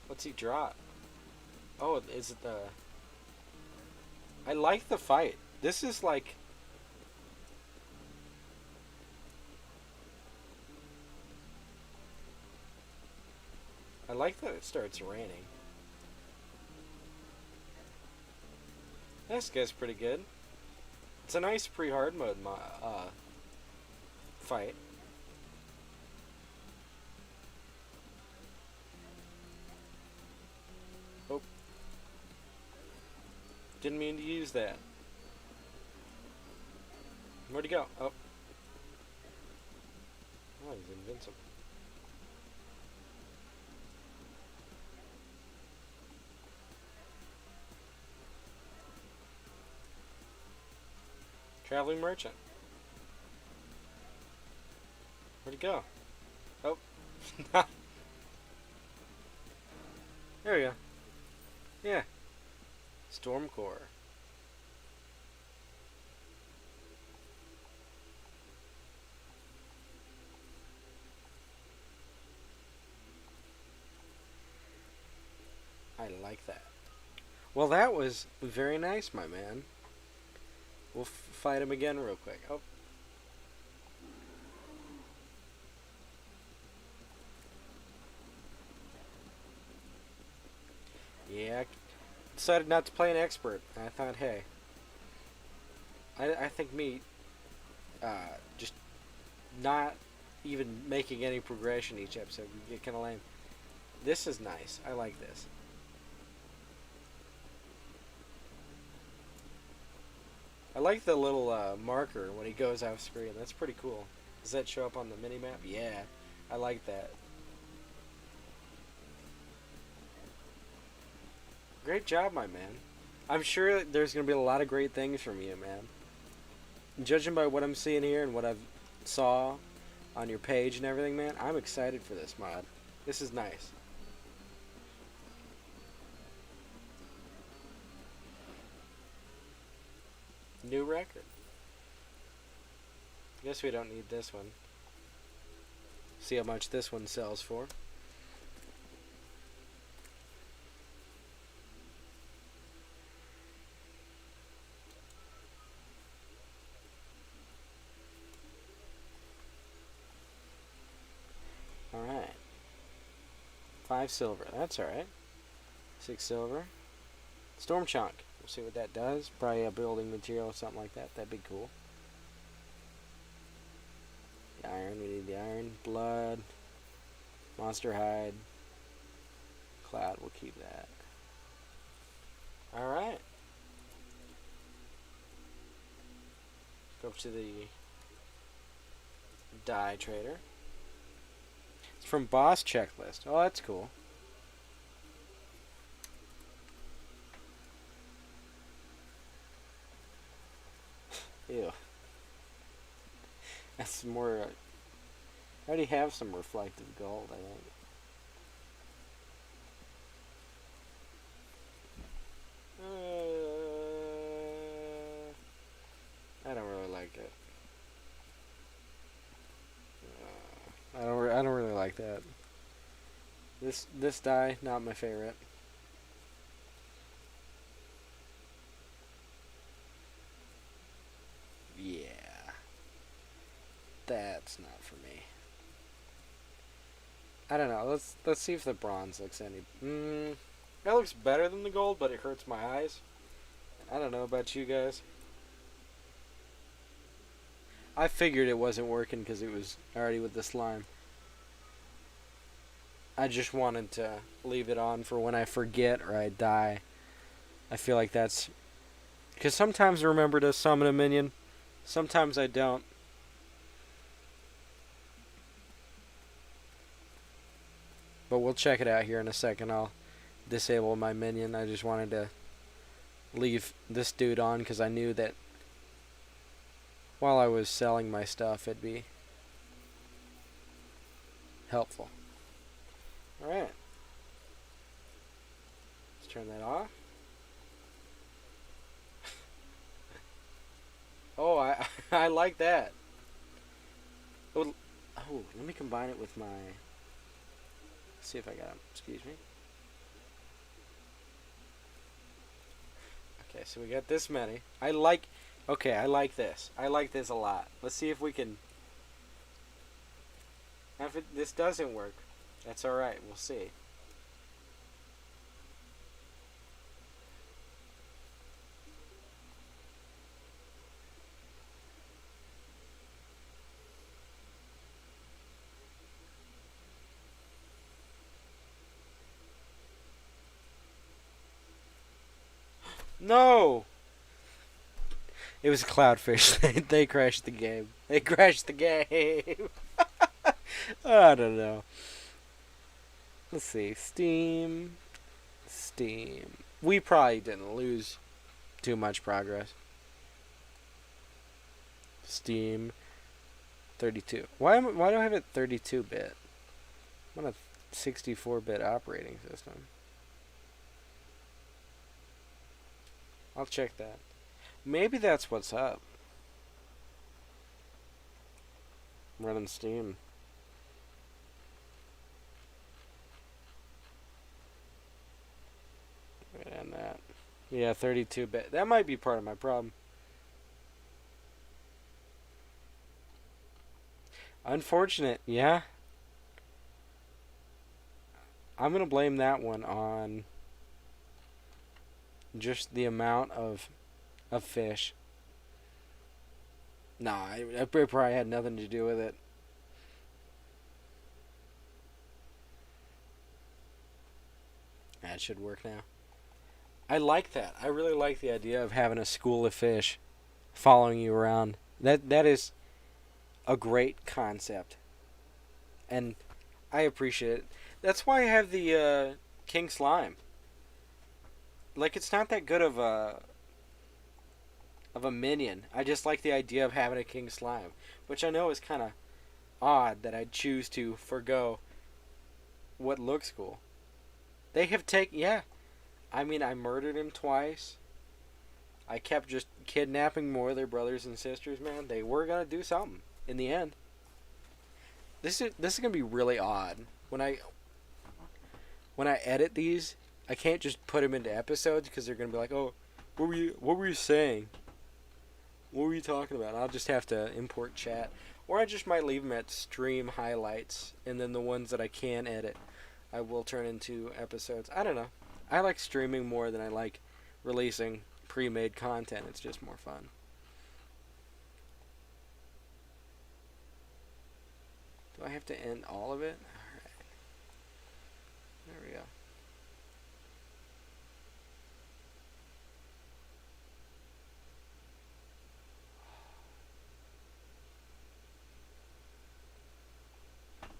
[SPEAKER 1] What's he draw? Oh, is it the... I like the fight. This is like... I like that it starts raining. This guy's pretty good. It's a nice pre-hard mode fight. Oh. Didn't mean to use that. Where'd he go? Oh. Oh, he's invincible. Traveling merchant. Where'd he go? Oh. There we go. Yeah. Stormcore. I like that. Well, that was very nice, my man. We'll fight him again real quick. Oh. Yeah, I decided not to play an expert. I thought, hey, I think me just not even making any progression each episode would get kind of lame. This is nice. I like this. I like the little marker when he goes off screen. That's pretty cool. Does that show up on the minimap? Yeah, I like that. Great job, my man. I'm sure there's going to be a lot of great things from you, man. Judging by what I'm seeing here and what I've saw on your page and everything, man, I'm excited for this mod. This is nice. New record. Guess we don't need this one. See how much this one sells for. Alright. 5 silver. That's alright. 6 silver. Storm chunk. We'll see what that does. Probably a building material or something like that. That'd be cool. The iron. We need the iron. Blood. Monster hide. Cloud. We'll keep that. Alright. Go up to the dye trader. It's from boss checklist. Oh, that's cool. Ew. That's more. I already have some reflective gold, I think. I don't really like it. I don't really like that. This dye, not my favorite. Yeah. That's not for me. I don't know. Let's see if the bronze looks any. That looks better than the gold, but it hurts my eyes. I don't know about you guys. I figured it wasn't working because it was already with the slime. I just wanted to leave it on for when I forget or I die. I feel like that's... Because sometimes I remember to summon a minion. Sometimes I don't. But we'll check it out here in a second. I'll disable my minion. I just wanted to leave this dude on because I knew that while I was selling my stuff, it'd be helpful. Alright. Let's turn that off. Oh, I like that. Oh, let me combine it with my... See if I got them. Excuse me. Okay, so we got this many. Okay, I like this. I like this a lot. Let's see if we can... If this doesn't work, that's alright. We'll see. No! It was Cloudfish. They crashed the game. They crashed the game. I don't know. Let's see. Steam. We probably didn't lose too much progress. Steam. 32. Why do I have it 32-bit? I'm on a 64-bit operating system. I'll check that. Maybe that's what's up. Running Steam. And that. Yeah, 32-bit. That might be part of my problem. Unfortunate, yeah. I'm going to blame that one on just the amount of fish. Nah, it probably had nothing to do with it. That should work now. I like that. I really like the idea of having a school of fish following you around. That is a great concept. And I appreciate it. That's why I have the King Slime. Like, it's not that good of a minion. I just like the idea of having a King Slime, which I know is kind of odd that I'd choose to forgo what looks cool. They have yeah. I mean, I murdered him twice. I kept just kidnapping more of their brothers and sisters, man. They were gonna do something in the end. This is gonna be really odd when I edit these. I can't just put them into episodes because they're gonna be like, "Oh, what were you saying? What were you talking about?" I'll just have to import chat, or I just might leave them at stream highlights, and then the ones that I can edit, I will turn into episodes. I don't know. I like streaming more than I like releasing pre-made content. It's just more fun. Do I have to end all of it? Alright. There we go.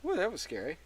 [SPEAKER 1] Whoa, that was scary.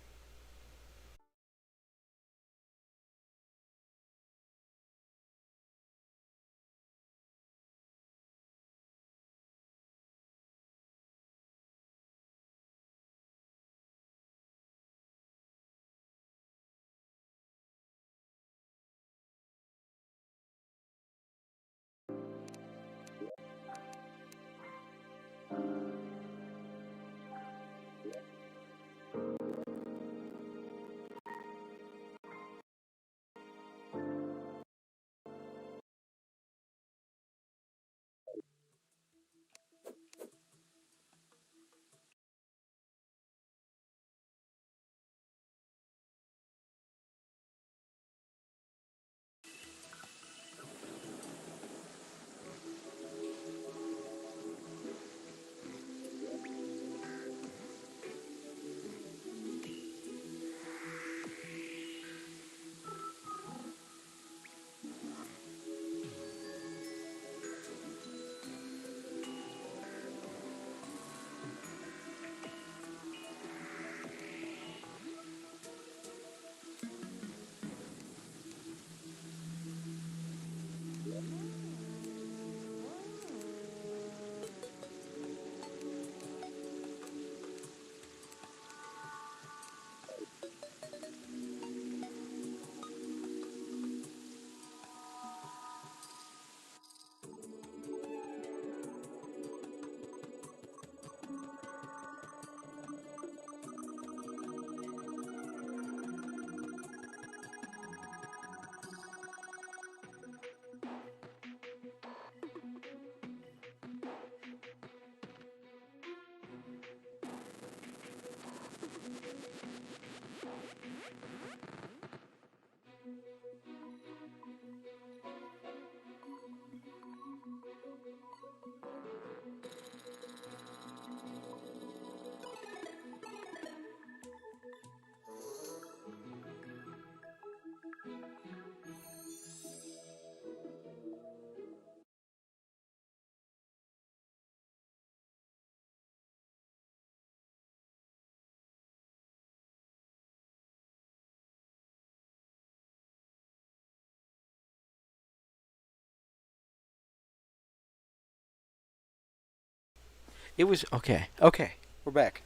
[SPEAKER 1] It was okay. Okay, we're back.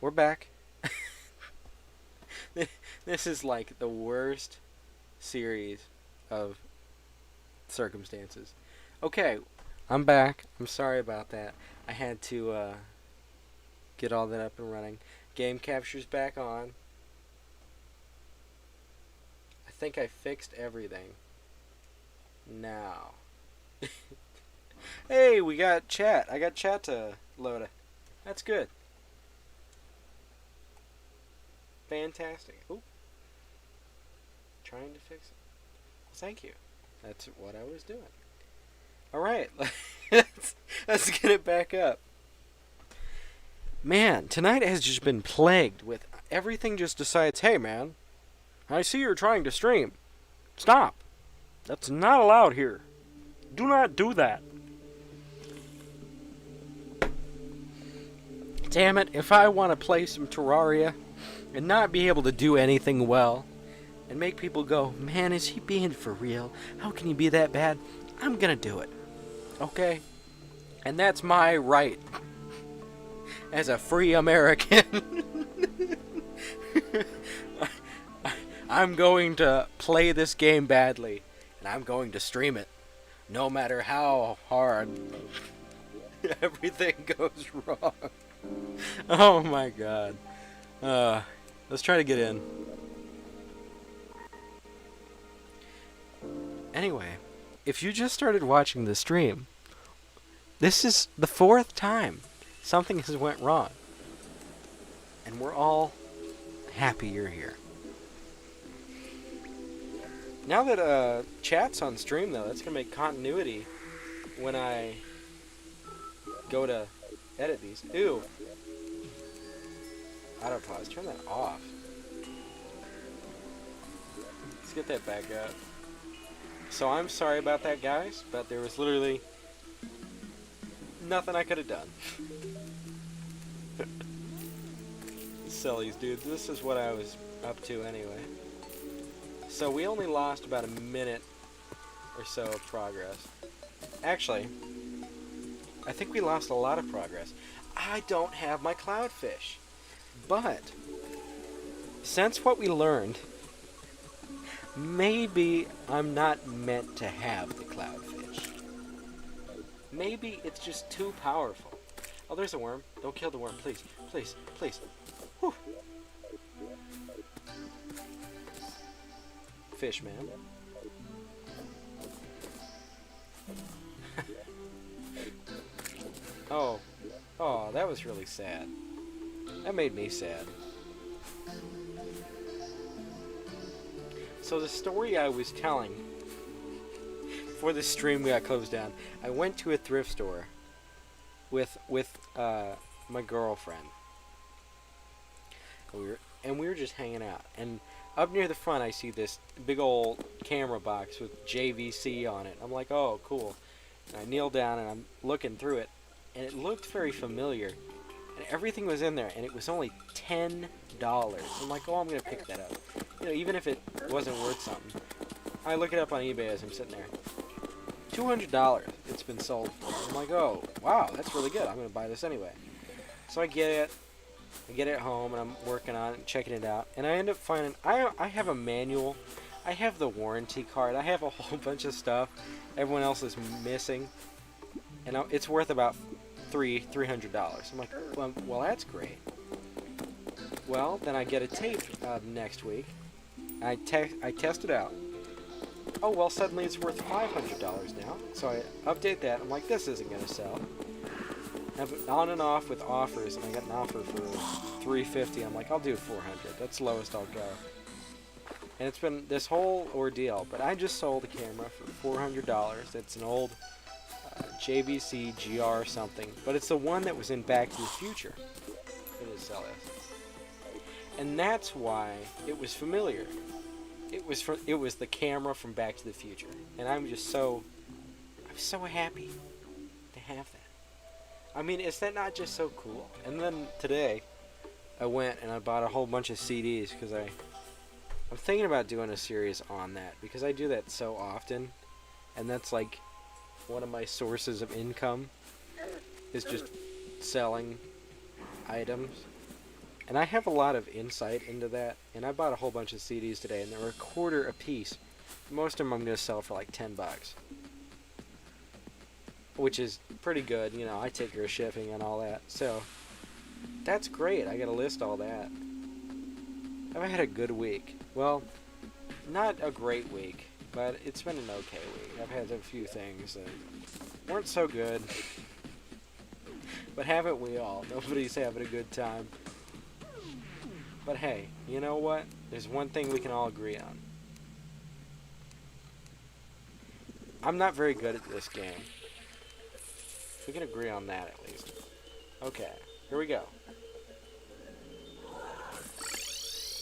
[SPEAKER 1] We're back. This is like the worst series of circumstances. Okay, I'm back. I'm sorry about that. I had to get all that up and running. Game capture's back on. I think I fixed everything. Now. Hey, we got chat. I got chat to load. That's good. Fantastic. Oop. Trying to fix it. Well, thank you. That's what I was doing. Alright. let's get it back up. Man, tonight has just been plagued with everything just decides, hey man, I see you're trying to stream. Stop. That's not allowed here. Do not do that. Damn it, if I want to play some Terraria and not be able to do anything well and make people go, man, is he being for real? How can he be that bad? I'm gonna do it. Okay? And that's my right as a free American. I'm going to play this game badly and I'm going to stream it no matter how hard everything goes wrong. Oh my god. Let's try to get in. Anyway, if you just started watching the stream, this is the 4th time something has went wrong. And we're all happy you're here. Now that chat's on stream, though, that's gonna make continuity when I go to edit these. Ew. Autopause. Turn that off. Let's get that back up. So I'm sorry about that, guys, but there was literally nothing I could have done. Sillies, dude. This is what I was up to anyway. So we only lost about a minute or so of progress. Actually, I think we lost a lot of progress. I don't have my cloudfish. But, since what we learned, maybe I'm not meant to have the cloudfish. Maybe it's just too powerful. Oh, there's a worm. Don't kill the worm, please. Please, please. Whew. Fish, man. Oh. Oh, that was really sad. That made me sad. So the story I was telling before the stream got closed down, I went to a thrift store with my girlfriend. And we were just hanging out. And up near the front, I see this big old camera box with JVC on it. I'm like, oh, cool. And I kneel down and I'm looking through it, and it looked very familiar. And everything was in there, and it was only $10. I'm like, oh, I'm going to pick that up. You know, even if it wasn't worth something. I look it up on eBay as I'm sitting there. $200 it's been sold for. I'm like, oh, wow, that's really good. I'm going to buy this anyway. So I get it. I get it home, and I'm working on it, checking it out. And I end up finding, I have a manual. I have the warranty card. I have a whole bunch of stuff everyone else is missing. And it's worth about $300. I'm like, well, that's great. Well, then I get a tape next week. I test it out. Oh, well, suddenly it's worth $500 now. So I update that. I'm like, this isn't going to sell. I've been on and off with offers, and I got an offer for $350. I'm like, I'll do $400. That's the lowest I'll go. And it's been this whole ordeal. But I just sold a camera for $400. It's an old JVC GR something. But it's the one that was in Back to the Future. It is sell it. And that's why it was familiar. It was the camera from Back to the Future. And I'm so happy to have that. I mean, is that not just so cool? And then today, I went and I bought a whole bunch of CDs because I'm thinking about doing a series on that because I do that so often, and that's like one of my sources of income is just selling items. And I have a lot of insight into that, and I bought a whole bunch of CDs today, and they were $1 a piece. Most of them I'm going to sell for like $10. Which is pretty good, you know, I take care of shipping and all that. So, that's great. I gotta list all that. I've had a good week. Well, not a great week, but it's been an okay week. I've had a few things that weren't so good. But haven't we all? Nobody's having a good time. But hey, you know what? There's one thing we can all agree on. I'm not very good at this game. We can agree on that at least. Okay, here we go.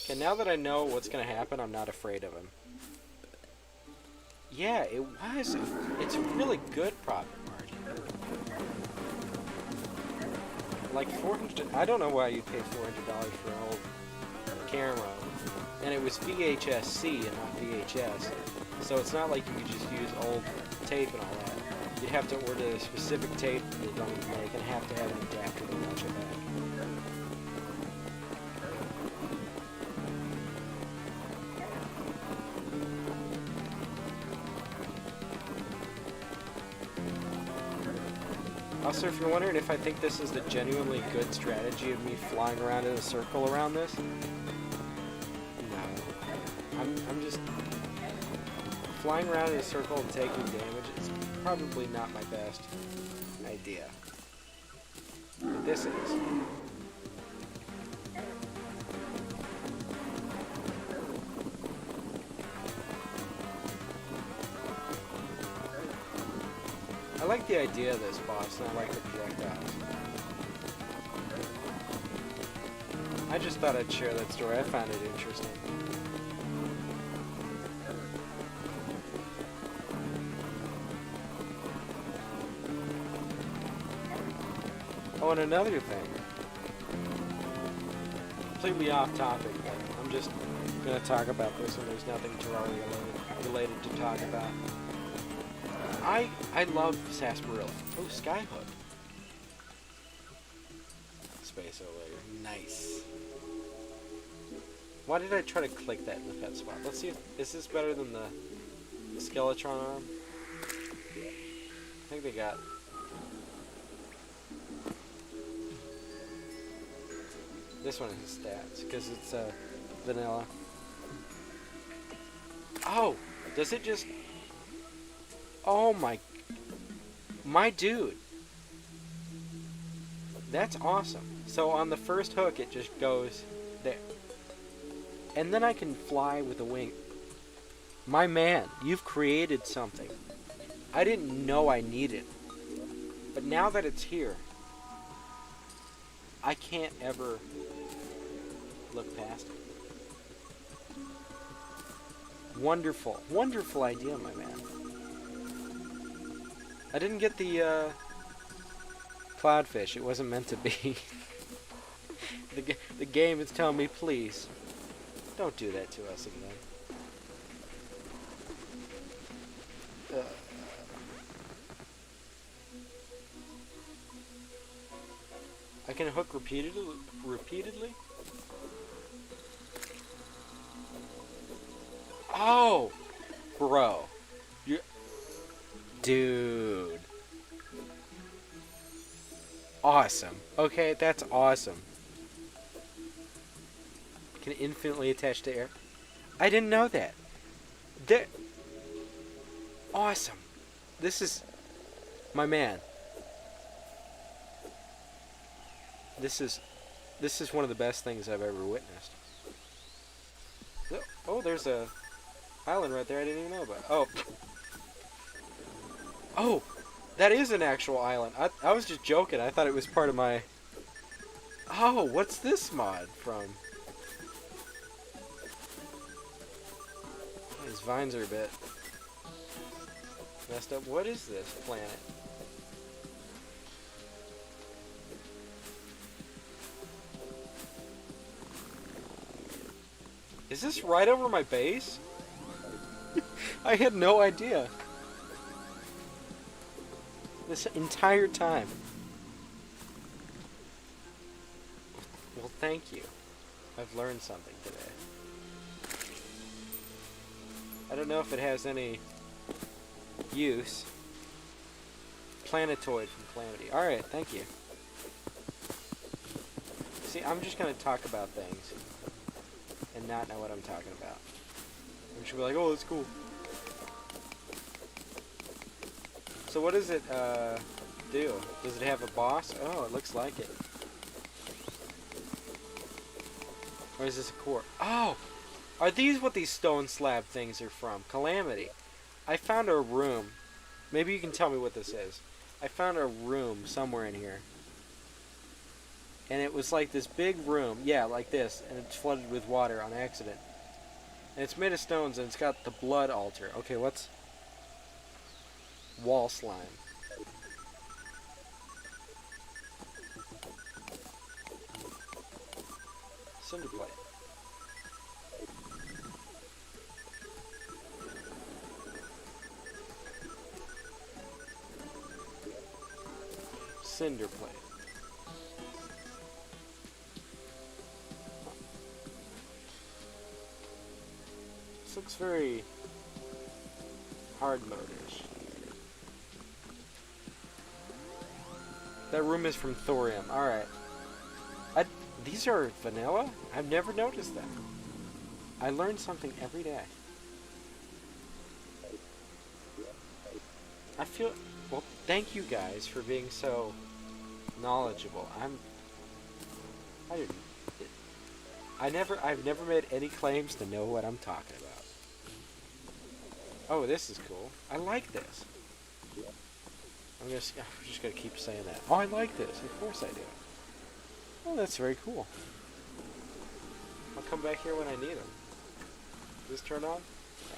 [SPEAKER 1] Okay, now that I know what's going to happen, I'm not afraid of him. Yeah, it was. It's a really good profit margin. Like $400. I don't know why you'd pay $400 for an old camera. And it was VHS-C and not VHS. So it's not like you could just use old tape and all that. You'd have to order a specific tape they don't even make and have to have an adapter to launch it back. Also, if you're wondering if I think this is the genuinely good strategy of me flying around in a circle around this, no. I'm just flying around in a circle and taking damage. It's probably not my best idea. But this is. like the idea of this boss, and I like the projectiles. I just thought I'd share that story. I found it interesting. Oh, and another thing. Completely off topic, but I'm just going to talk about this when there's nothing Terraria related to talk about. I love sarsaparilla. Oh, skyhook. Space elevator. Nice. Why did I try to click that in the pet spot? Let's see if is this better than the Skeletron arm? I think they got this one has stats because it's vanilla. Oh, does it just? Oh my dude. That's awesome. So on the first hook, it just goes there. And then I can fly with a wing. My man, you've created something. I didn't know I needed. But now that it's here, I can't ever look past it. Wonderful. Wonderful idea, my man. I didn't get the cloudfish. It wasn't meant to be. The game is telling me, please, don't do that to us again. I can hook repeatedly? Oh! Bro. Dude. Awesome. Okay, that's awesome. Can infinitely attach to air. I didn't know that. Awesome. This is my man. This is one of the best things I've ever witnessed. Oh, there's a island right there I didn't even know about. Oh. Oh, that is an actual island. I was just joking. I thought it was part of my... Oh, what's this mod from? These vines are a bit messed up. What is this planet? Is this right over my base? I had no idea. This entire time. Well, thank you. I've learned something today. I don't know if it has any use. Planetoid from Calamity. Alright, thank you. See, I'm just going to talk about things and not know what I'm talking about. I'm just going to be like, oh, that's cool. So what does it do? Does it have a boss? Oh, it looks like it. Or is this a core? Oh! Are these what these stone slab things are from? Calamity. I found a room. Maybe you can tell me what this is. I found a room somewhere in here. And it was like this big room. Yeah, like this. And it's flooded with water on accident. And it's made of stones and it's got the blood altar. Okay, what's... Wall slime. Cinder plate. Cinder plate. This looks very hard mode-ish. That room is from thorium. Alright. These are vanilla? I've never noticed that. I learn something every day. I feel... Well, thank you guys for being so knowledgeable. I've never made any claims to know what I'm talking about. Oh, this is cool. I like this. I'm just gonna keep saying that. Oh, I like this. Of course I do. Oh, that's very cool. I'll come back here when I need them. Does this turn on? No.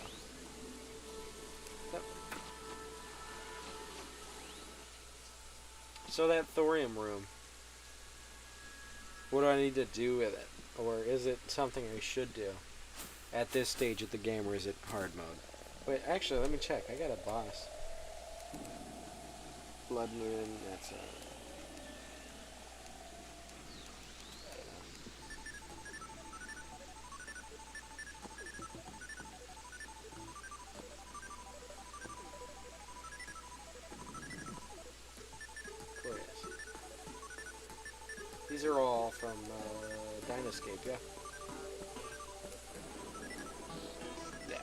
[SPEAKER 1] Yep. So that thorium room. What do I need to do with it? Or is it something I should do at this stage of the game, or is it hard mode? Wait, actually, let me check. I got a boss. Blood Moon, that's oh, yes. These are all from Dynascape, yeah. Yeah.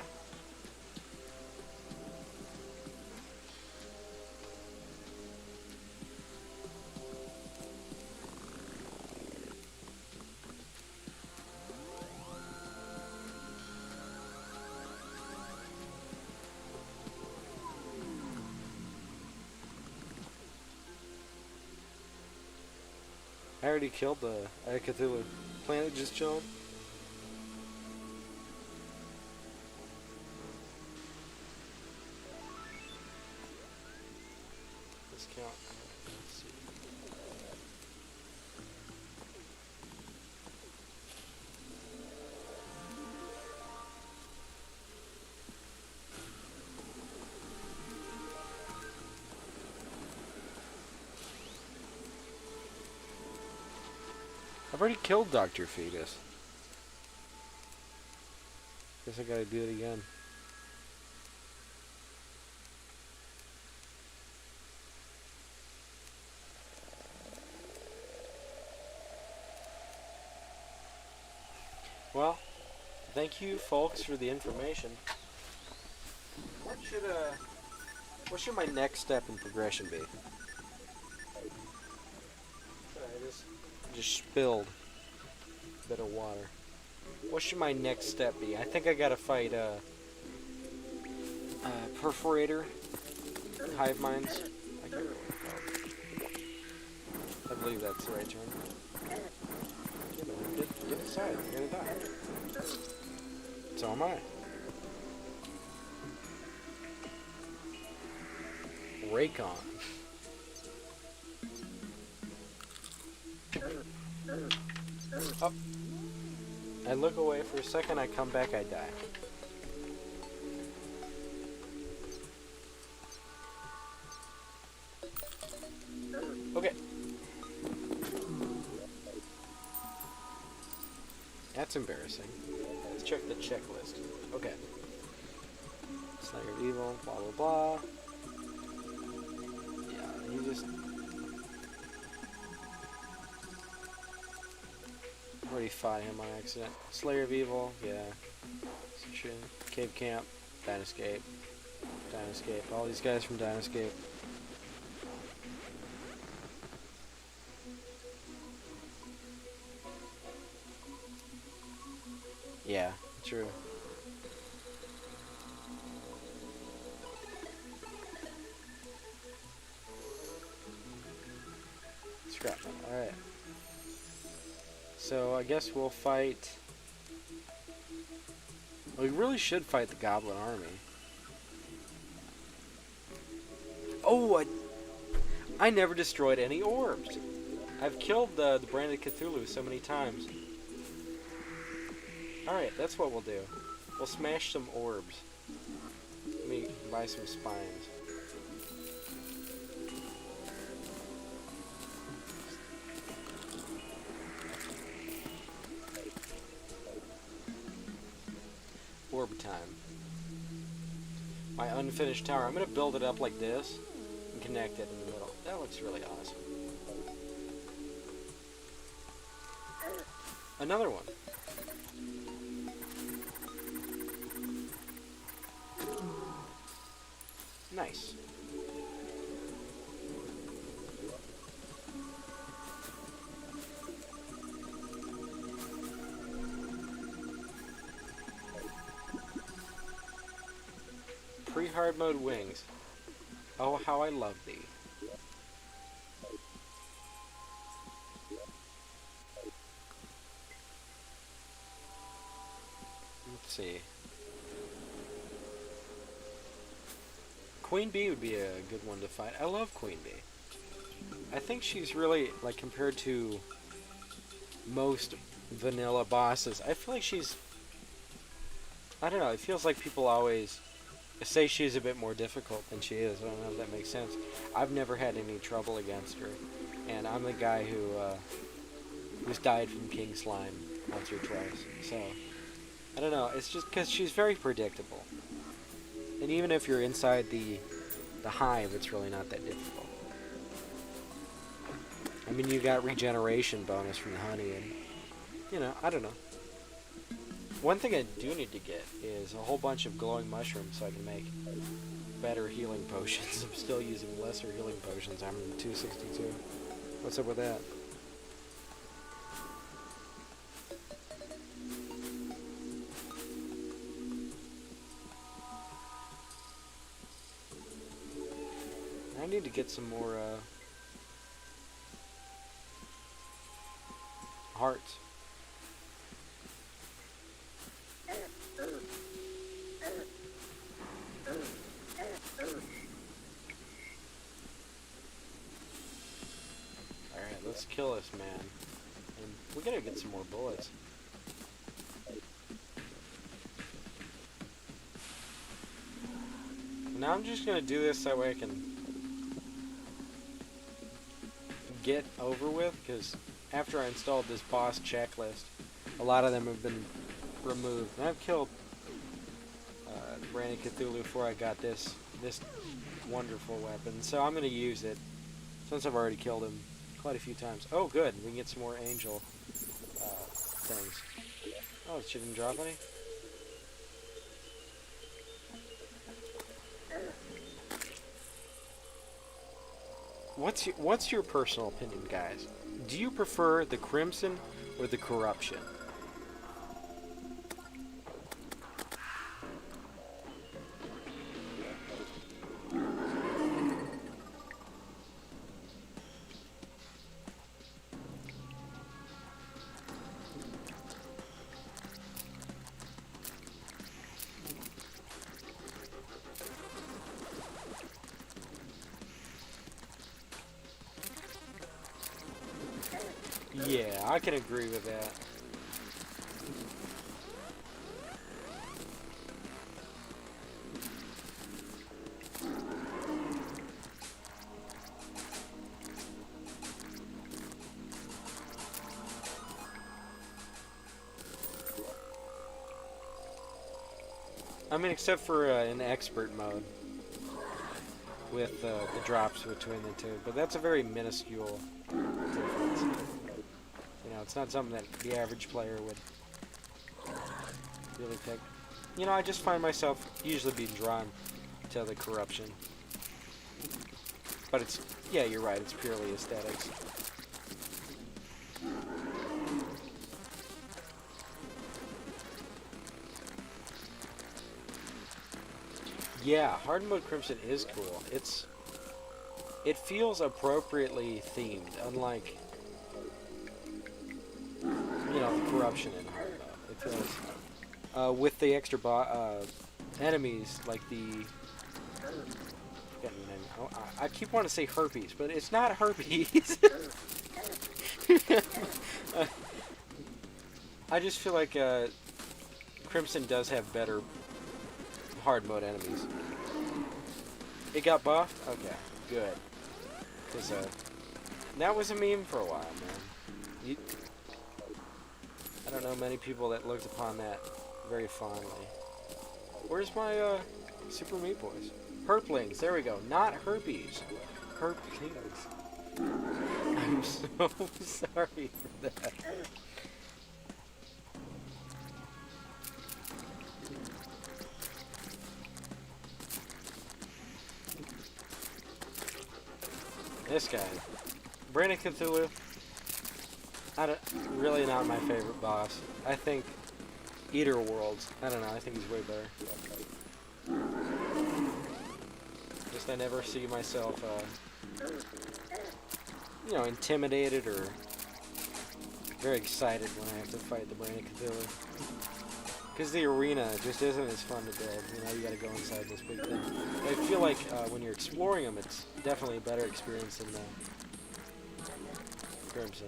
[SPEAKER 1] I already killed the Cthulhu. Planet just chilling. Discount. Let's see. I've already killed Dr. Fetus. Guess I gotta do it again. Well, thank you folks for the information. What should my next step in progression be? Sorry, I just spilled a bit of water. What should my next step be? I think I gotta fight Perforator, Hive Minds. I can't remember what it's called. I believe that's the right term. Get inside, you're gonna die. So am I. Raycon. Oh. I look away for a second, I come back, I die. Okay. That's embarrassing. Let's check the checklist. Okay. Slayer of Evil, blah blah blah. Yeah, you just... already fought him on accident. Slayer of Evil, yeah. Cave Camp, Dynascape, all these guys from Dynascape. Yeah, true. Scrap metal, alright. So I guess we'll fight... well, we really should fight the Goblin Army. Oh, I never destroyed any orbs. I've killed the branded Cthulhu so many times. Alright, that's what we'll do. We'll smash some orbs. Let me buy some spines. Orb time. My unfinished tower. I'm going to build it up like this and connect it in the middle. That looks really awesome. Another one. Nice. Pre-hard mode wings. Oh, how I love thee. Let's see. Queen Bee would be a good one to fight. I love Queen Bee. I think she's really, like, compared to most vanilla bosses, I feel like she's... I don't know, it feels like people always say she's a bit more difficult than she is. I don't know if that makes sense. I've never had any trouble against her, and I'm the guy who's died from King Slime once or twice, so... I don't know, it's just because she's very predictable. And even if you're inside the hive, it's really not that difficult. I mean, you got regeneration bonus from the honey, and, you know, I don't know. One thing I do need to get is a whole bunch of glowing mushrooms so I can make better healing potions. I'm still using lesser healing potions. I'm 262. What's up with that? I need to get some more, hearts. Alright, let's kill this man. And we gotta get some more bullets. Now I'm just gonna do this that way I can get over with, because after I installed this boss checklist, a lot of them have been removed. And I've killed Brandon Cthulhu before I got this wonderful weapon, so I'm going to use it since I've already killed him quite a few times. Oh good, we can get some more angel things. Oh, she didn't drop any? What's your personal opinion, guys? Do you prefer the Crimson or the Corruption? Yeah, I can agree with that. I mean, except for in expert mode with the drops between the two, but that's a very minuscule difference. You know, it's not something that the average player would really pick. You know, I just find myself usually being drawn to the Corruption. But it's, yeah, you're right, it's purely aesthetics. Yeah, Hard Mode Crimson is cool. It feels appropriately themed, unlike, you know, the Corruption in Hard Mode. It feels with the extra enemies like the I keep wanting to say herpes, but it's not herpes. I just feel like Crimson does have better hard mode enemies. It got buffed? Okay, good. Because that was a meme for a while, man. I don't know many people that looked upon that very fondly. Where's my Super Meat Boys? Herplings, there we go. Not herpes. Herplings. I'm so sorry for that. This guy, Brandon Cthulhu, really not my favorite boss. I think Eater Worlds, I don't know, I think he's way better. Just I never see myself, you know, intimidated or very excited when I have to fight the Brandon Cthulhu. Because the arena just isn't as fun to build. You know, you gotta go inside this big thing. But I feel like when you're exploring them, it's definitely a better experience than the Crimson.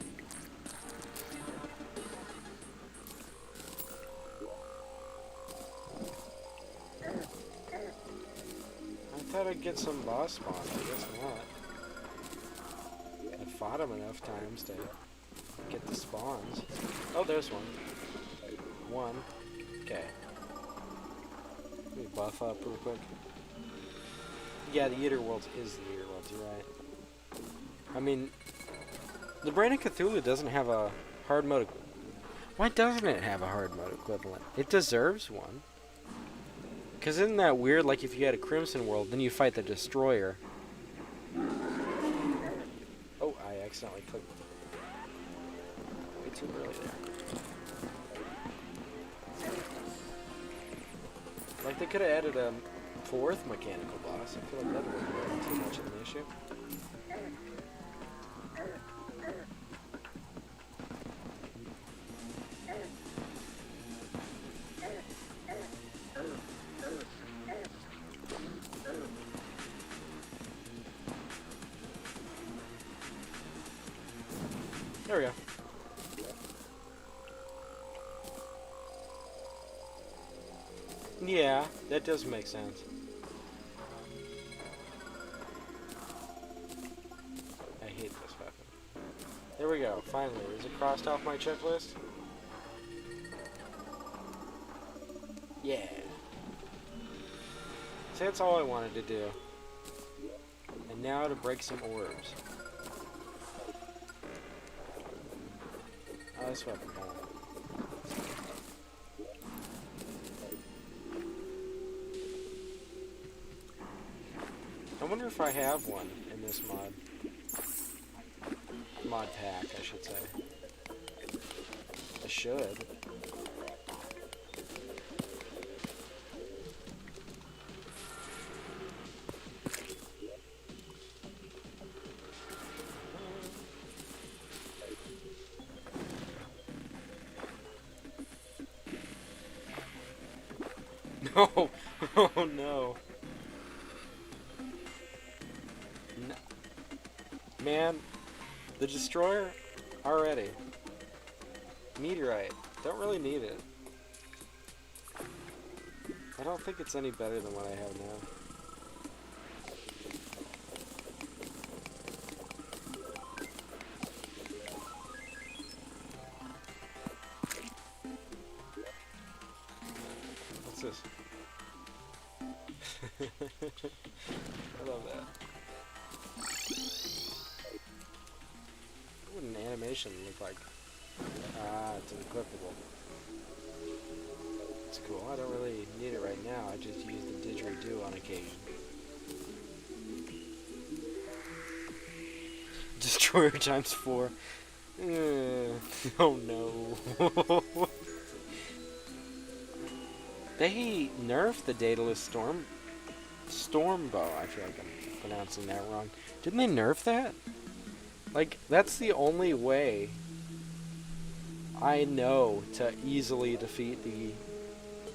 [SPEAKER 1] I thought I'd get some boss spawns. I guess not. I fought them enough times to get the spawns. Oh, there's one. One. Okay. Let me buff up real quick. Yeah, the Eater Worlds is the Eater Worlds, you're right. I mean, the Brain of Cthulhu doesn't have a hard mode. Why doesn't it have a hard mode equivalent? It deserves one. Because isn't that weird? Like, if you had a Crimson World, then you fight the Destroyer. Oh, I accidentally clicked way too early there. Like, they could have added a fourth mechanical boss. I feel like that wouldn't have been too much of an issue. There we go. Yeah, that does make sense. I hate this weapon. There we go, finally. Is it crossed off my checklist? Yeah. See, that's all I wanted to do. And now to break some orbs. Oh, this weapon. I wonder if I have one in this mod. Mod pack, I should say. I should. No! Oh no. No. Man, the Destroyer already. Meteorite. Don't really need it. I don't think it's any better than what I have now. What's this? I love that. What would an animation look like? Ah, it's unequipable. It's cool. I don't really need it right now. I just use the didgeridoo on occasion. Destroyer times 4. Oh no. They nerfed the Daedalus Stormbow. I feel like I'm pronouncing that wrong. Didn't they nerf that? Like, that's the only way I know to easily defeat the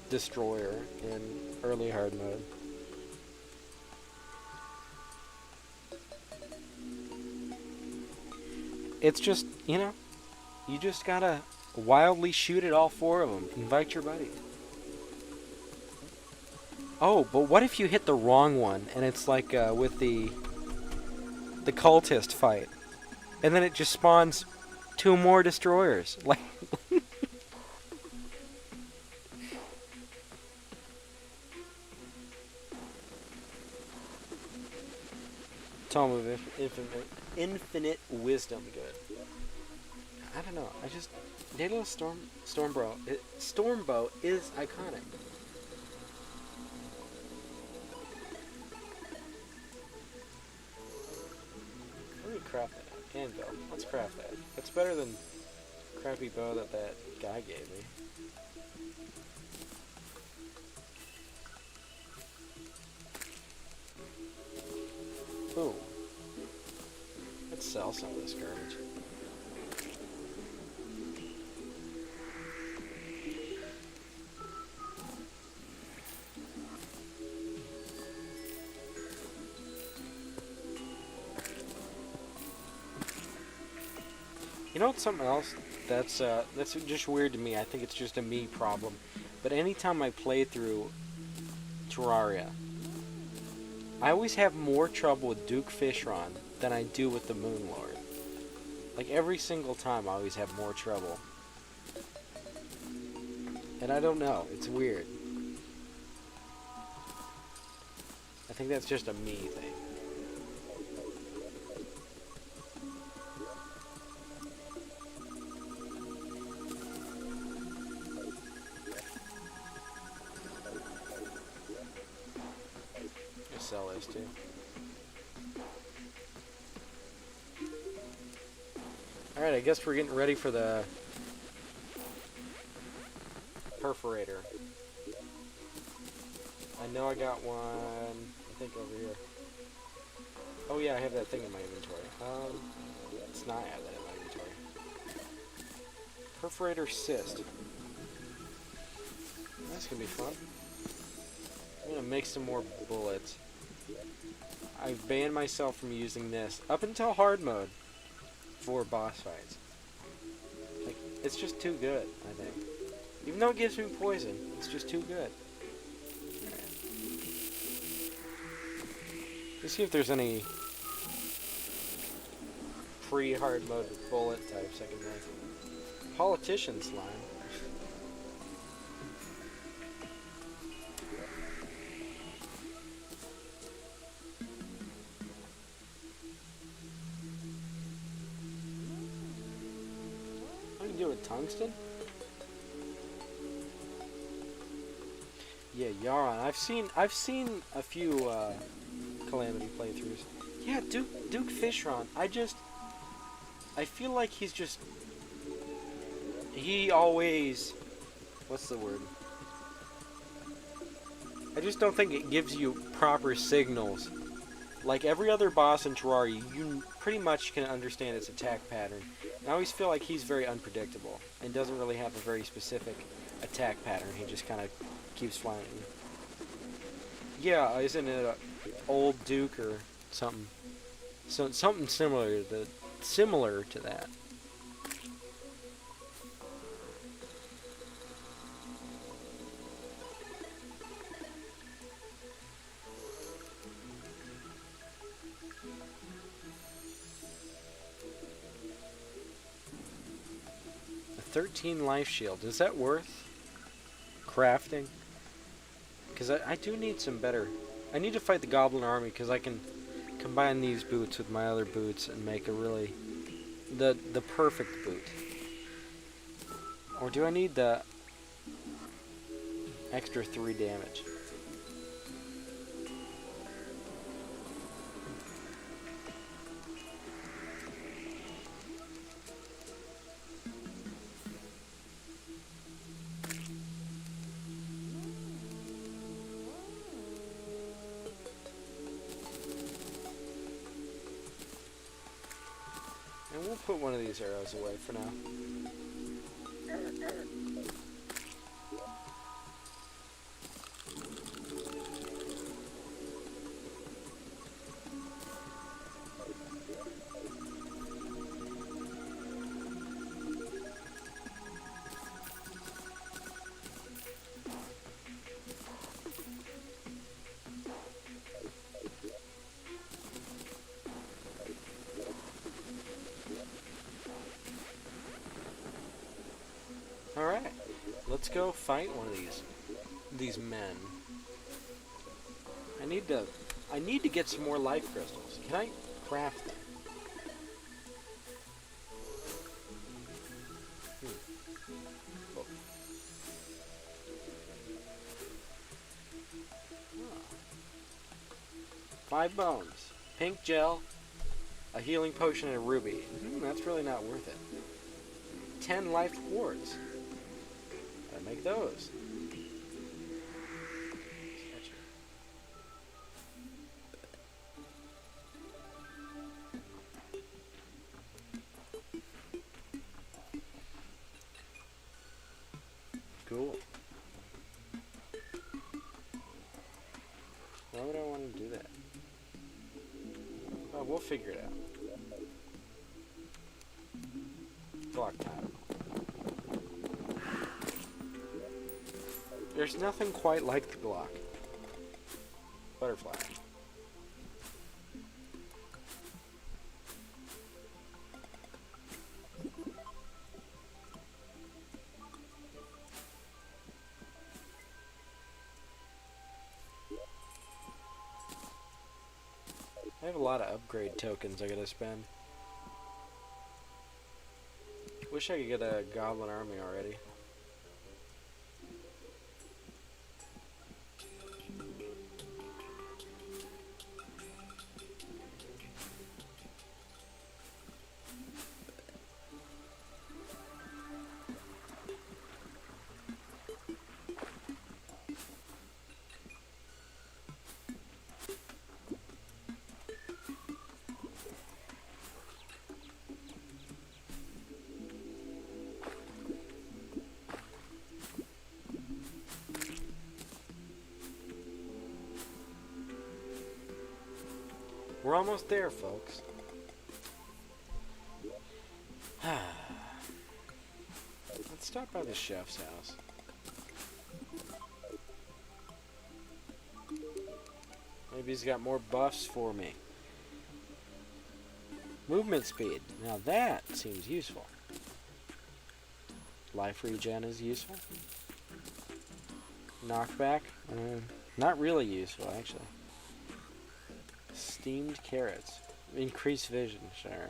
[SPEAKER 1] Destroyer in early hard mode. It's just, you know, you just gotta wildly shoot at all 4 of them. Invite your buddy. Oh, but what if you hit the wrong one, and it's like with the cultist fight, and then it just spawns 2 more Destroyers? Like, Tome of Infinite Wisdom, good. I don't know. I just Daedalus Stormbow is iconic. Craft that. Anvil. Let's craft that. It's better than crappy bow that guy gave me. Ooh. Let's sell some of this garbage. You know what's something else that's just weird to me? I think it's just a me problem. But anytime I play through Terraria, I always have more trouble with Duke Fishron than I do with the Moon Lord. Like every single time, I always have more trouble. And I don't know. It's weird. I think that's just a me thing. I'll sell this too. Alright, I guess we're getting ready for the perforator. I know I got one, I think over here. Oh yeah, I have that thing in my inventory. Let's not have that in my inventory. Perforator cyst. That's gonna be fun. I'm gonna make some more bullets. I've banned myself from using this up until hard mode for boss fights. Like, it's just too good, I think. Even though it gives me poison, it's just too good. Alright. Let's see if there's any pre-hard mode bullet types I can make. Politician slime. What do you do with tungsten? Yeah, Yaron. I've seen a few Calamity playthroughs. Yeah, Duke Fishron. I feel like he always, what's the word? I just don't think it gives you proper signals. Like every other boss in Terraria, you pretty much can understand its attack pattern. And I always feel like he's very unpredictable and doesn't really have a very specific attack pattern. He just kind of keeps flying. Yeah, isn't it a old Duke or something? So something similar to that. A 13 life shield. Is that worth crafting? Because I do need some better. I need to fight the Goblin Army because I can combine these boots with my other boots and make a really the perfect boot. Or do I need the extra 3 damage? And we'll put one of these arrows away for now. Alright, let's go fight one of these men. I need to get some more life crystals. Can I craft them? Oh. Oh. 5 bones, pink gel, a healing potion, and a ruby. That's really not worth it. 10 life quartz. Gotta make those. Cool. Why would I want to do that? Oh, we'll figure it out. There's nothing quite like the Glock. Butterfly. I have a lot of upgrade tokens I gotta spend. Wish I could get a goblin army already. We're almost there, folks. Let's stop by the chef's house. Maybe he's got more buffs for me. Movement speed. Now that seems useful. Life regen is useful. Knockback. Not really useful, actually. Steamed carrots. Increased vision, sure.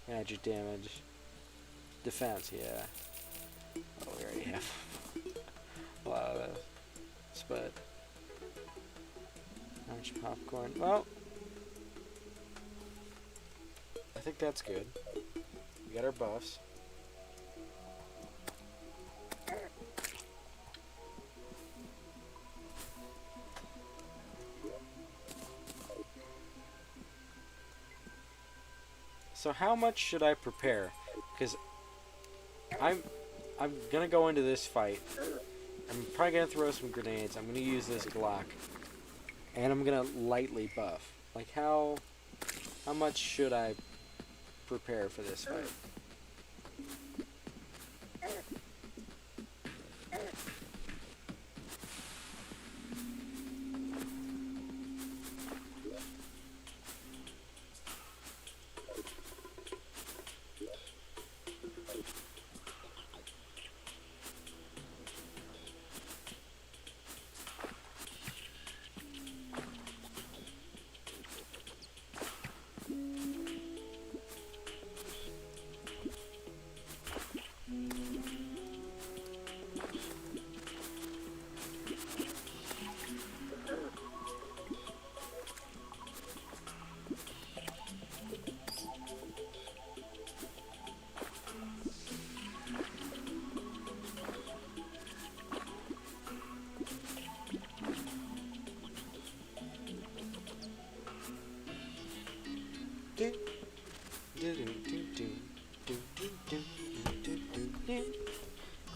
[SPEAKER 1] Magic damage. Defense, yeah. Oh, we already have a lot of those. Spud. Orange popcorn. Well, I think that's good. We got our buffs. So how much should I prepare? Because I'm gonna go into this fight. I'm probably gonna throw some grenades. I'm gonna use this Glock, and I'm gonna lightly buff. Like how much should I prepare for this fight?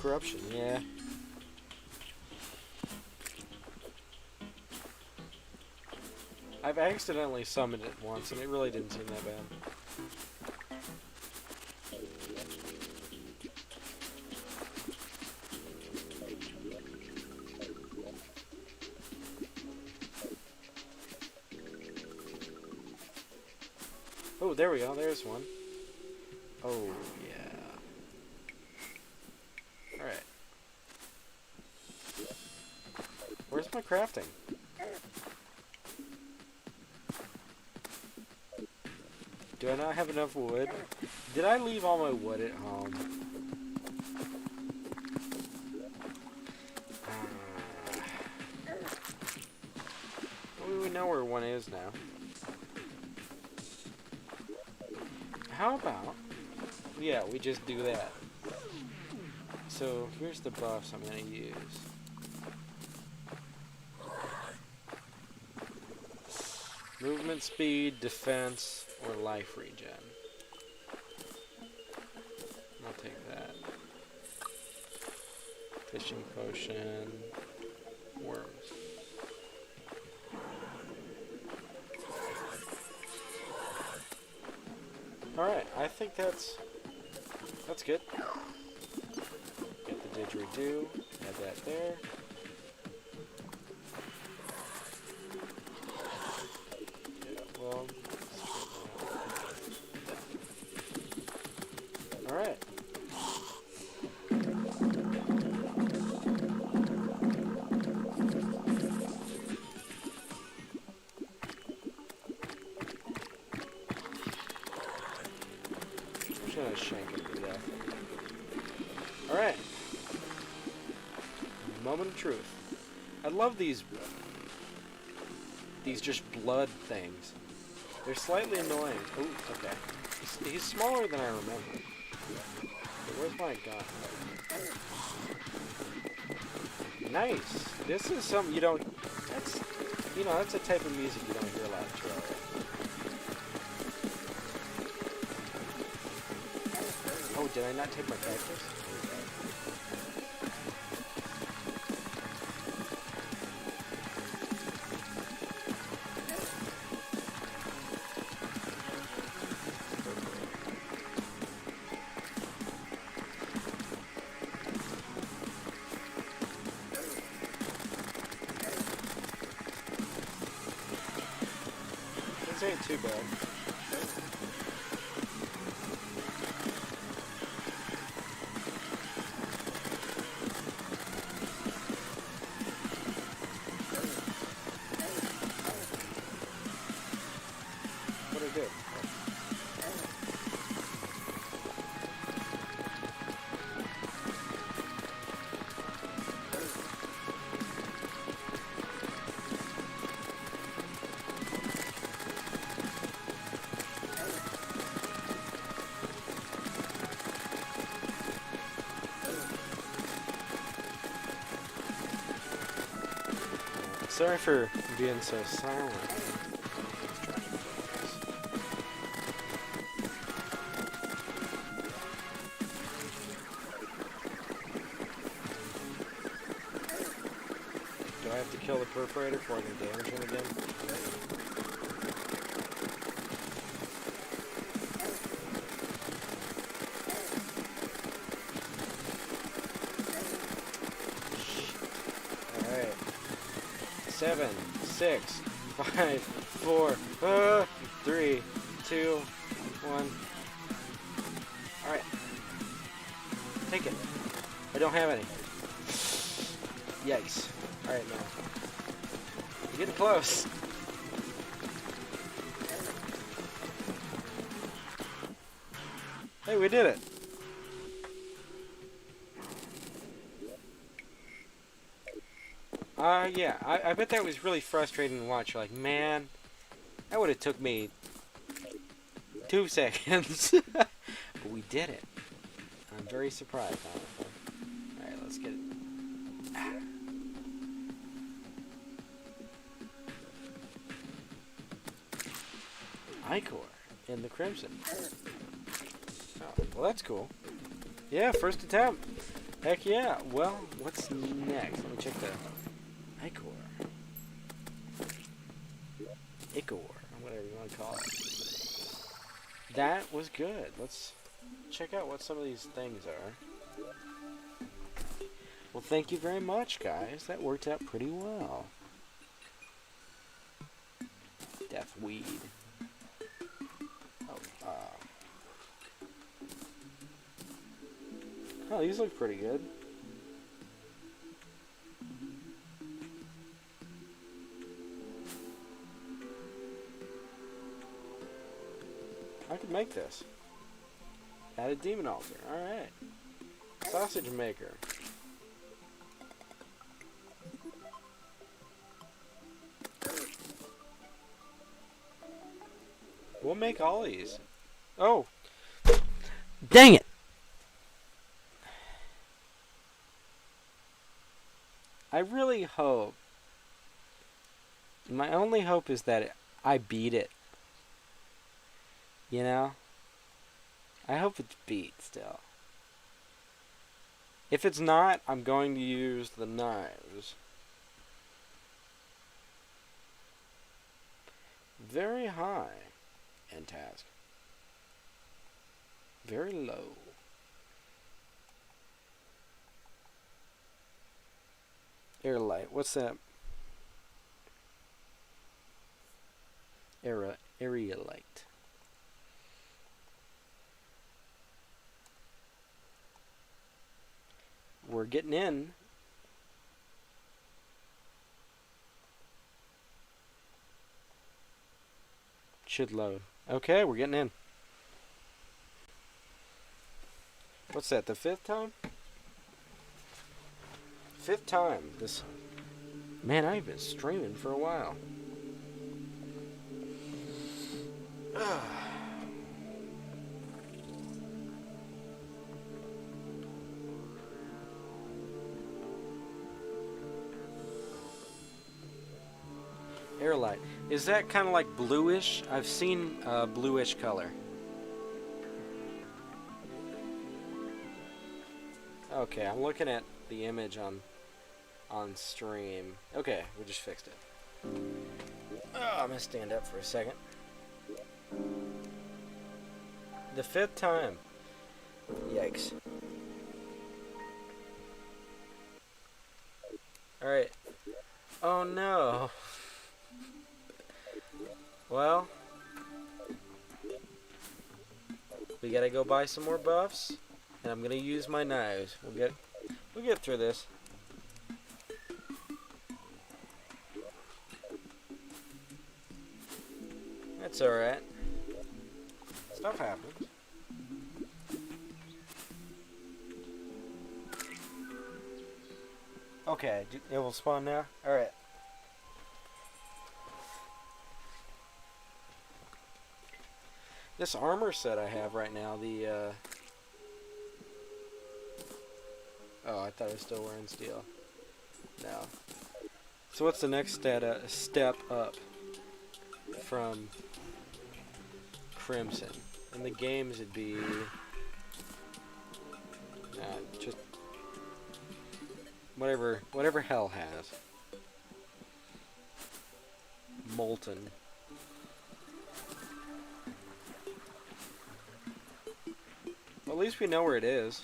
[SPEAKER 1] Corruption, yeah. I've accidentally summoned it once, and it really didn't seem that bad. Oh, there we go. There's one. Oh, yeah. Alright. Where's my crafting? Do I not have enough wood? Did I leave all my wood at home? We would know where one is now. How about... yeah, we just do that. So, here's the buffs I'm going to use. Movement speed, defense, or life regen. I'll take that. Fishing potion. Worms. Alright, I think that's good. Get the didgeridoo, add that there. truth. I love these just blood things. They're slightly annoying. Oh, okay. He's smaller than I remember. Where's my gun? Nice. This is something you don't... That's... You know, that's a type of music you don't hear a lot in Terraria. Oh, did I not take my cactus? This ain't too bad. What did I do? Sorry for being so silent. Do I have to kill the perforator before I can damage him again? Alright. 7, 6, 5, 4, 3, 2, 1. Alright. Take it. I don't have any. Yikes. Alright, man. You're getting close. Hey, we did it. Yeah, I bet that was really frustrating to watch. You're like, man, that would have took me 2 seconds. But we did it. I'm very surprised, honestly. Alright, let's get it. Ichor in the Crimson. Oh, well, that's cool. Yeah, first attempt. Heck yeah. Well, what's next? Let me check the Ichor. Ichor, whatever you want to call it. That was good. Let's check out what some of these things are. Well, thank you very much, guys. That worked out pretty well. Deathweed. Oh, these look pretty good. I could make this. Add a demon altar. Alright. Sausage maker. We'll make all these. Oh! Dang it! I really hope. My only hope is that I beat it. You know? I hope it's beat still. If it's not, I'm going to use the knives. Very high. End task. Very low. Air light. What's that? Area light. We're getting in. Should load. Okay, we're getting in. What's that, the 5th time? 5th time. This man, I've been streaming for a while. Airlight. Is that kind of like bluish? I've seen bluish color. Okay, I'm looking at the image on stream. Okay, we just fixed it. Oh, I'm gonna stand up for a second. The 5th time. Yikes. Alright. Oh no. Well, we gotta go buy some more buffs, and I'm gonna use my knives. We'll get through this. That's alright. Stuff happens. Okay, it will spawn now? Alright. This armor set I have right now, oh, I thought I was still wearing steel. No. So what's the next step up from Crimson? In the games it'd be... just... whatever hell has. Molten. Well, at least we know where it is.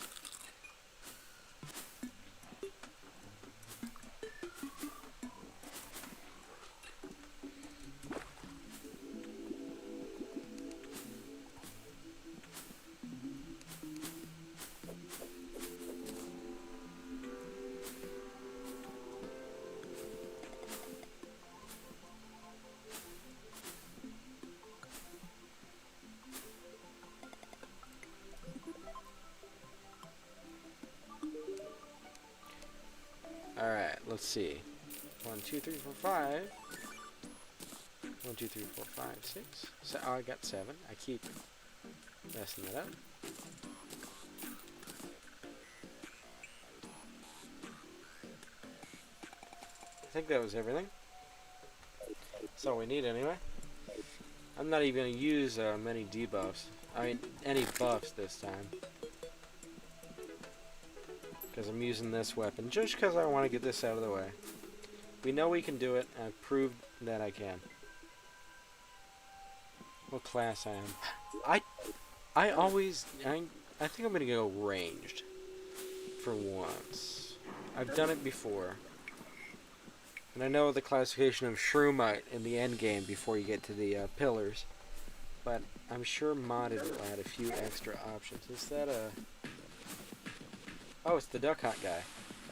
[SPEAKER 1] Alright, let's see. 1, 2, 3, 4, 5. 1, 2, 3, 4, 5, 6. So, oh, I got 7. I keep messing that up. I think that was everything. That's all we need anyway. I'm not even going to use many debuffs. I mean, any buffs this time. Because I'm using this weapon, just because I want to get this out of the way. We know we can do it, and I've proved that I can. What class I am. I think I'm going to go ranged. For once. I've done it before. And I know the classification of Shroomite in the end game before you get to the pillars. But I'm sure Modded will add a few extra options. Is that a... Oh, it's the Duck Hunt guy.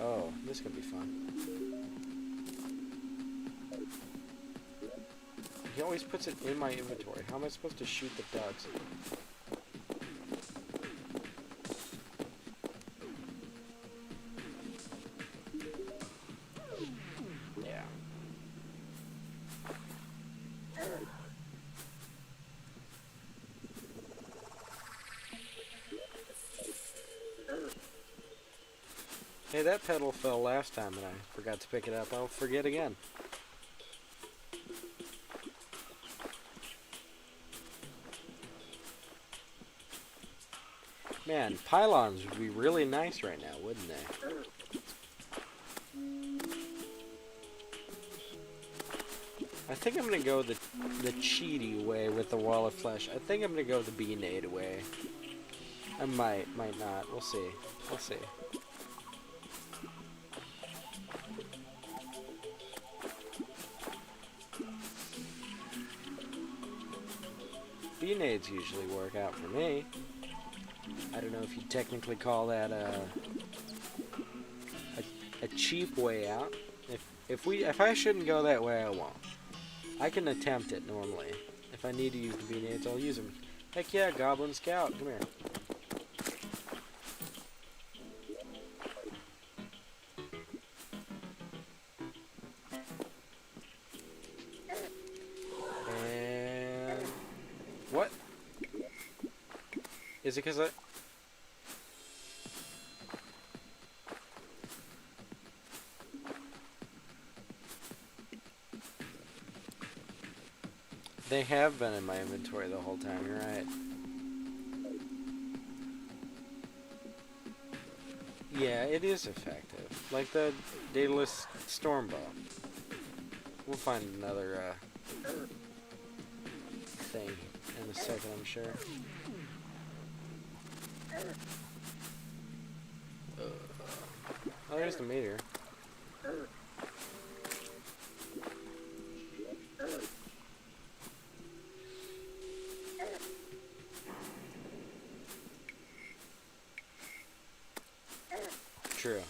[SPEAKER 1] Oh, this could be fun. He always puts it in my inventory. How am I supposed to shoot the ducks? Yeah. Hey, that pedal fell last time and I forgot to pick it up. I'll forget again. Man, pylons would be really nice right now, wouldn't they? I think I'm gonna go the cheaty way with the wall of flesh. I think I'm gonna go the B-nade way. I might not. We'll see. We'll see. B-nades usually work out for me. I don't know if you technically call that a cheap way out. If I shouldn't go that way, I won't. I can attempt it normally. If I need to use the B-nades, I'll use them. Heck yeah, Goblin Scout, come here. Is it because I... They have been in my inventory the whole time, you're right. Yeah, it is effective. Like the dataless storm bow. We'll find another thing in a second, I'm sure. Oh, there's the meteor. True.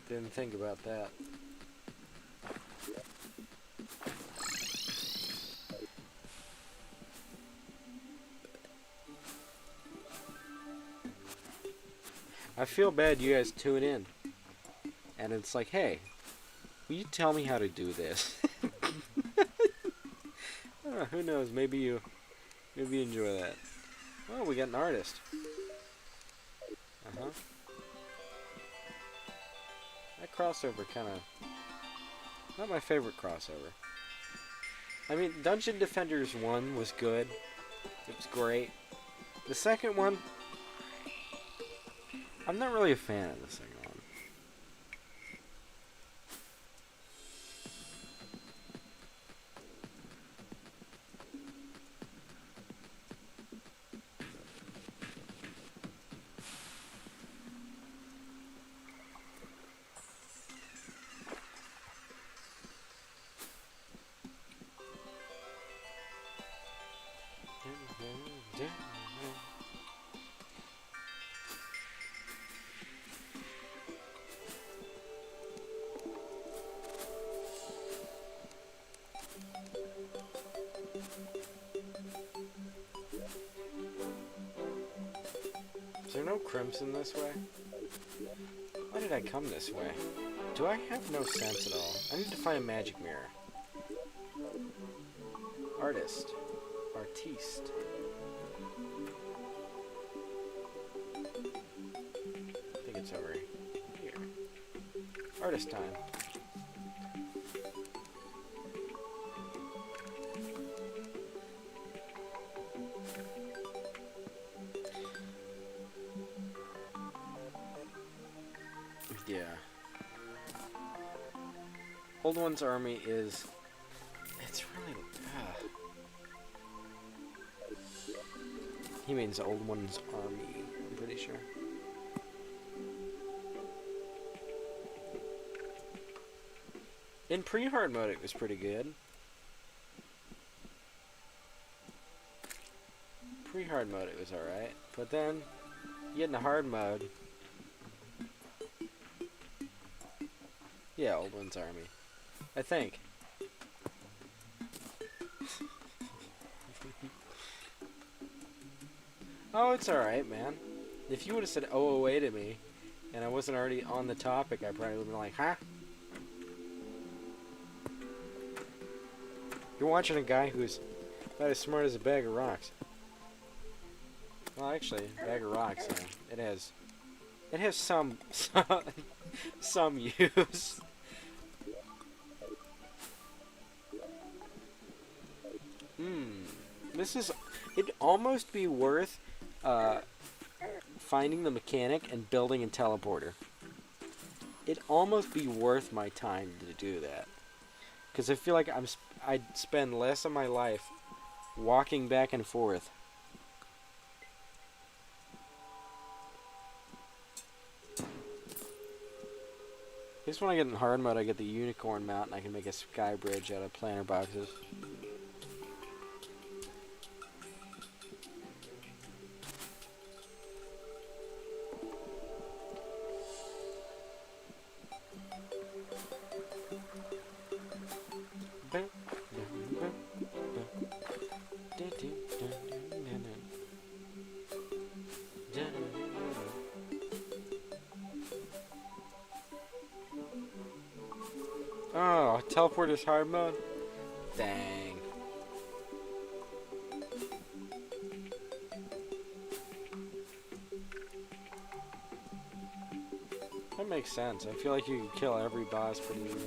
[SPEAKER 1] Didn't think about that. I feel bad you guys tune in. And it's like, hey, will you tell me how to do this? Who knows, maybe you enjoy that. Oh, we got an artist. Uh-huh. That crossover kind of... not my favorite crossover. I mean, Dungeon Defenders 1 was good. It was great. The second one... I'm not really a fan of the second one. Is there no crimson this way? Why did I come this way? Do I have no sense at all? I need to find a magic mirror. Artist. Artiste. I think it's over here. Artist time. Yeah. Old One's army is... it's really... He means Old One's army, I'm pretty sure. In pre-hard mode it was pretty good. Pre-hard mode it was alright. But then, you get into hard mode... yeah, Old One's army. I think. Oh, it's alright, man. If you would have said OOA to me, and I wasn't already on the topic, I probably would have been like, huh? You're watching a guy who's about as smart as a bag of rocks. Well, actually, a bag of rocks, it has some use. This is... it'd almost be worth finding the mechanic and building a teleporter. It'd almost be worth my time to do that. Because I feel like I'd spend less of my life walking back and forth. I guess when I get in hard mode, I get the unicorn mount and I can make a sky bridge out of planter boxes. Oh, teleporter's hard mode? Dang. makes sense. I feel like you can kill every boss pretty easily.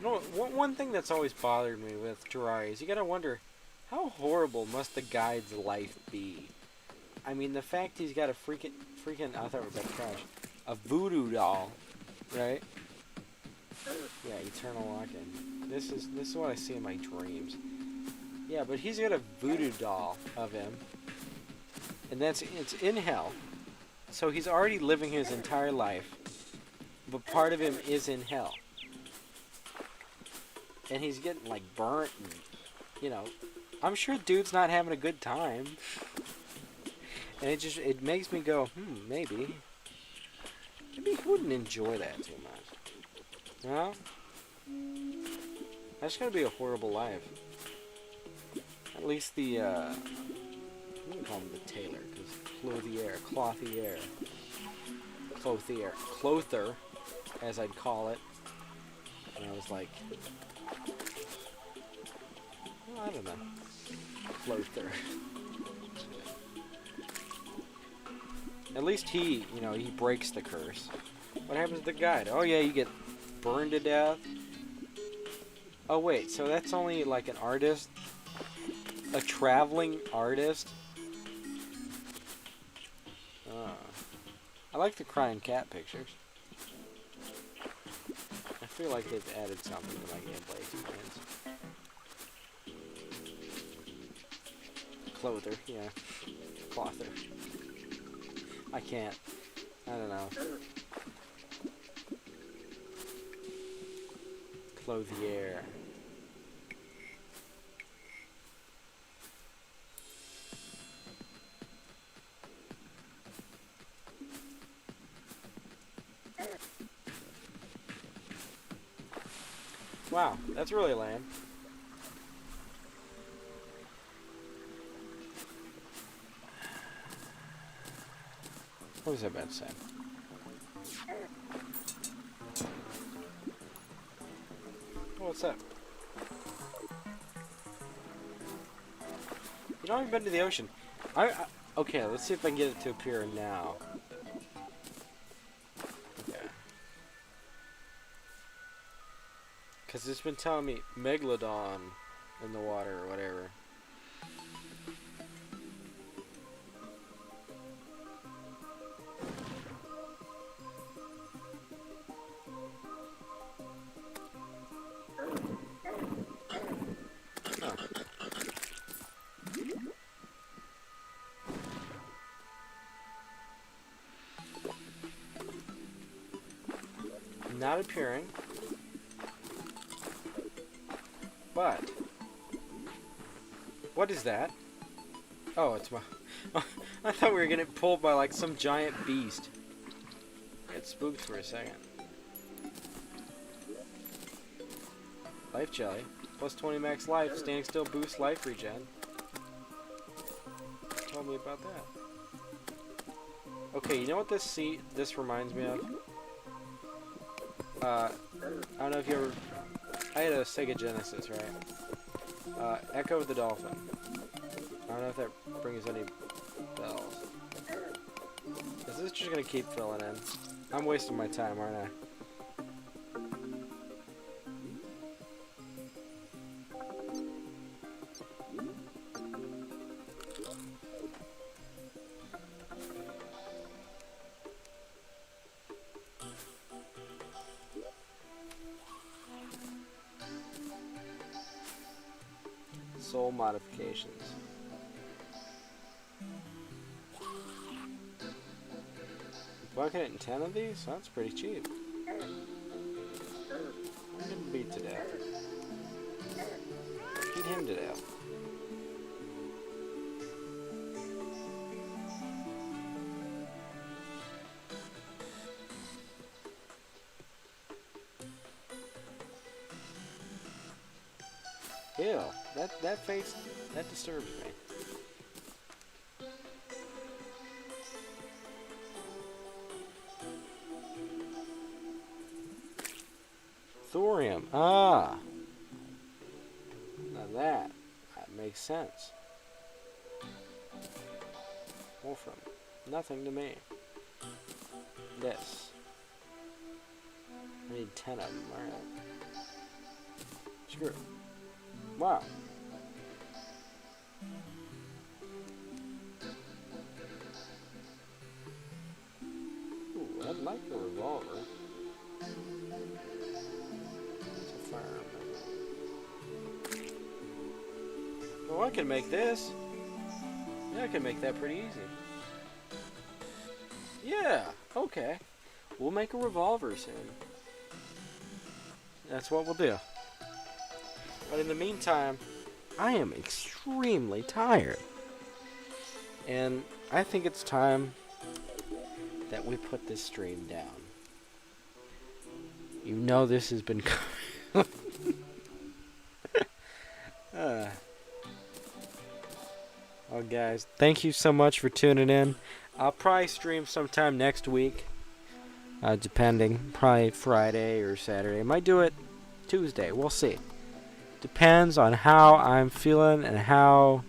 [SPEAKER 1] You know, one thing that's always bothered me with Terraria is you gotta wonder, how horrible must the guide's life be? I mean, the fact he's got a freaking, I thought it was a crash, a voodoo doll, right? Yeah, eternal lock-in. This is what I see in my dreams. Yeah, but he's got a voodoo doll of him, and it's in hell. So he's already living his entire life, but part of him is in hell. And he's getting, like, burnt and, you know, I'm sure dude's not having a good time. And it makes me go, maybe he wouldn't enjoy that too much. Well, that's gonna be a horrible life. At least the, I'm gonna call him the tailor, because clother, as I'd call it. And I was like, well, I don't know, clother. At least he, you know, he breaks the curse. What happens to the guide? Oh yeah, you get burned to death. Oh wait, so that's only like an artist? A traveling artist? I like the crying cat pictures. I feel like they've added something to my gameplay experience. Clother, yeah. Clother. I can't. I don't know. Clothier. Wow, that's really lame. What was I about to say? What's up? You know, I've been to the ocean. Okay, let's see if I can get it to appear now. Okay. Because it's been telling me Megalodon in the water or whatever. Not appearing, but what is that? Oh, it's my. I thought we were getting pulled by like some giant beast. Get spooked for a second. Life jelly, plus 20 max life. Standing still boosts life regen. Tell me about that. Okay, you know what this reminds me of? I don't know if you ever... I had a Sega Genesis, right? Echo of the Dolphin. I don't know if that brings any bells. Is this just gonna keep filling in? I'm wasting my time, aren't I? Soul modifications. Bucket and 10 of these? That's pretty cheap. I'm getting beat to death. Beat him to death. Ew, that face, that disturbs me. thorium. Ah. Now that makes sense. Wolfram. Nothing to me. This. I need 10 of them. Alright. Screw it. Wow. Ooh, I'd like a revolver. It's a firearm. Oh, I can make this. Yeah, I can make that pretty easy. Yeah, okay. We'll make a revolver soon. That's what we'll do. But in the meantime, I am extremely tired. And I think it's time that we put this stream down. You know this has been... Oh, guys, thank you so much for tuning in. I'll probably stream sometime next week. Depending. Probably Friday or Saturday. Might do it Tuesday. We'll see. Depends on how I'm feeling and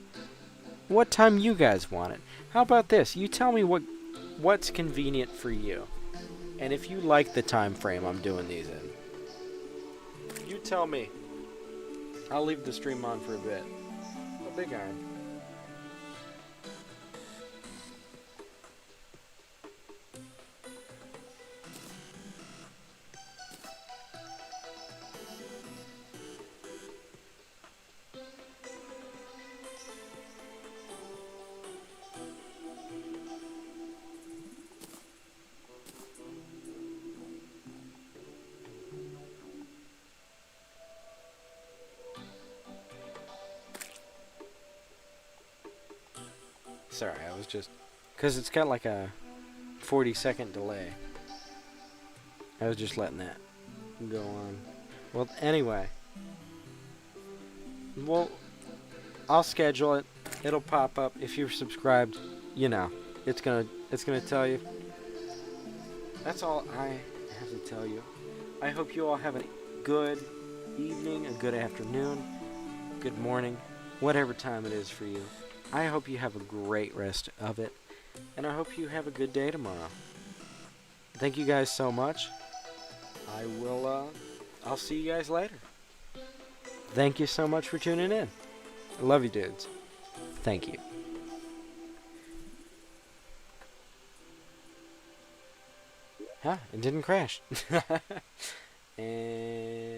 [SPEAKER 1] what time you guys want it. How about this? You tell me what's convenient for you. And if you like the time frame I'm doing these in. You tell me. I'll leave the stream on for a bit. A big iron. Sorry, I was just... Because it's got like a 40-second delay. I was just letting that go on. Well, anyway. Well, I'll schedule it. It'll pop up. If you're subscribed, you know. It's gonna tell you. That's all I have to tell you. I hope you all have a good evening, a good afternoon, good morning, whatever time it is for you. I hope you have a great rest of it, and I hope you have a good day tomorrow. Thank you guys so much. I'll see you guys later. Thank you so much for tuning in. I love you, dudes. Thank you. Huh? It didn't crash. And...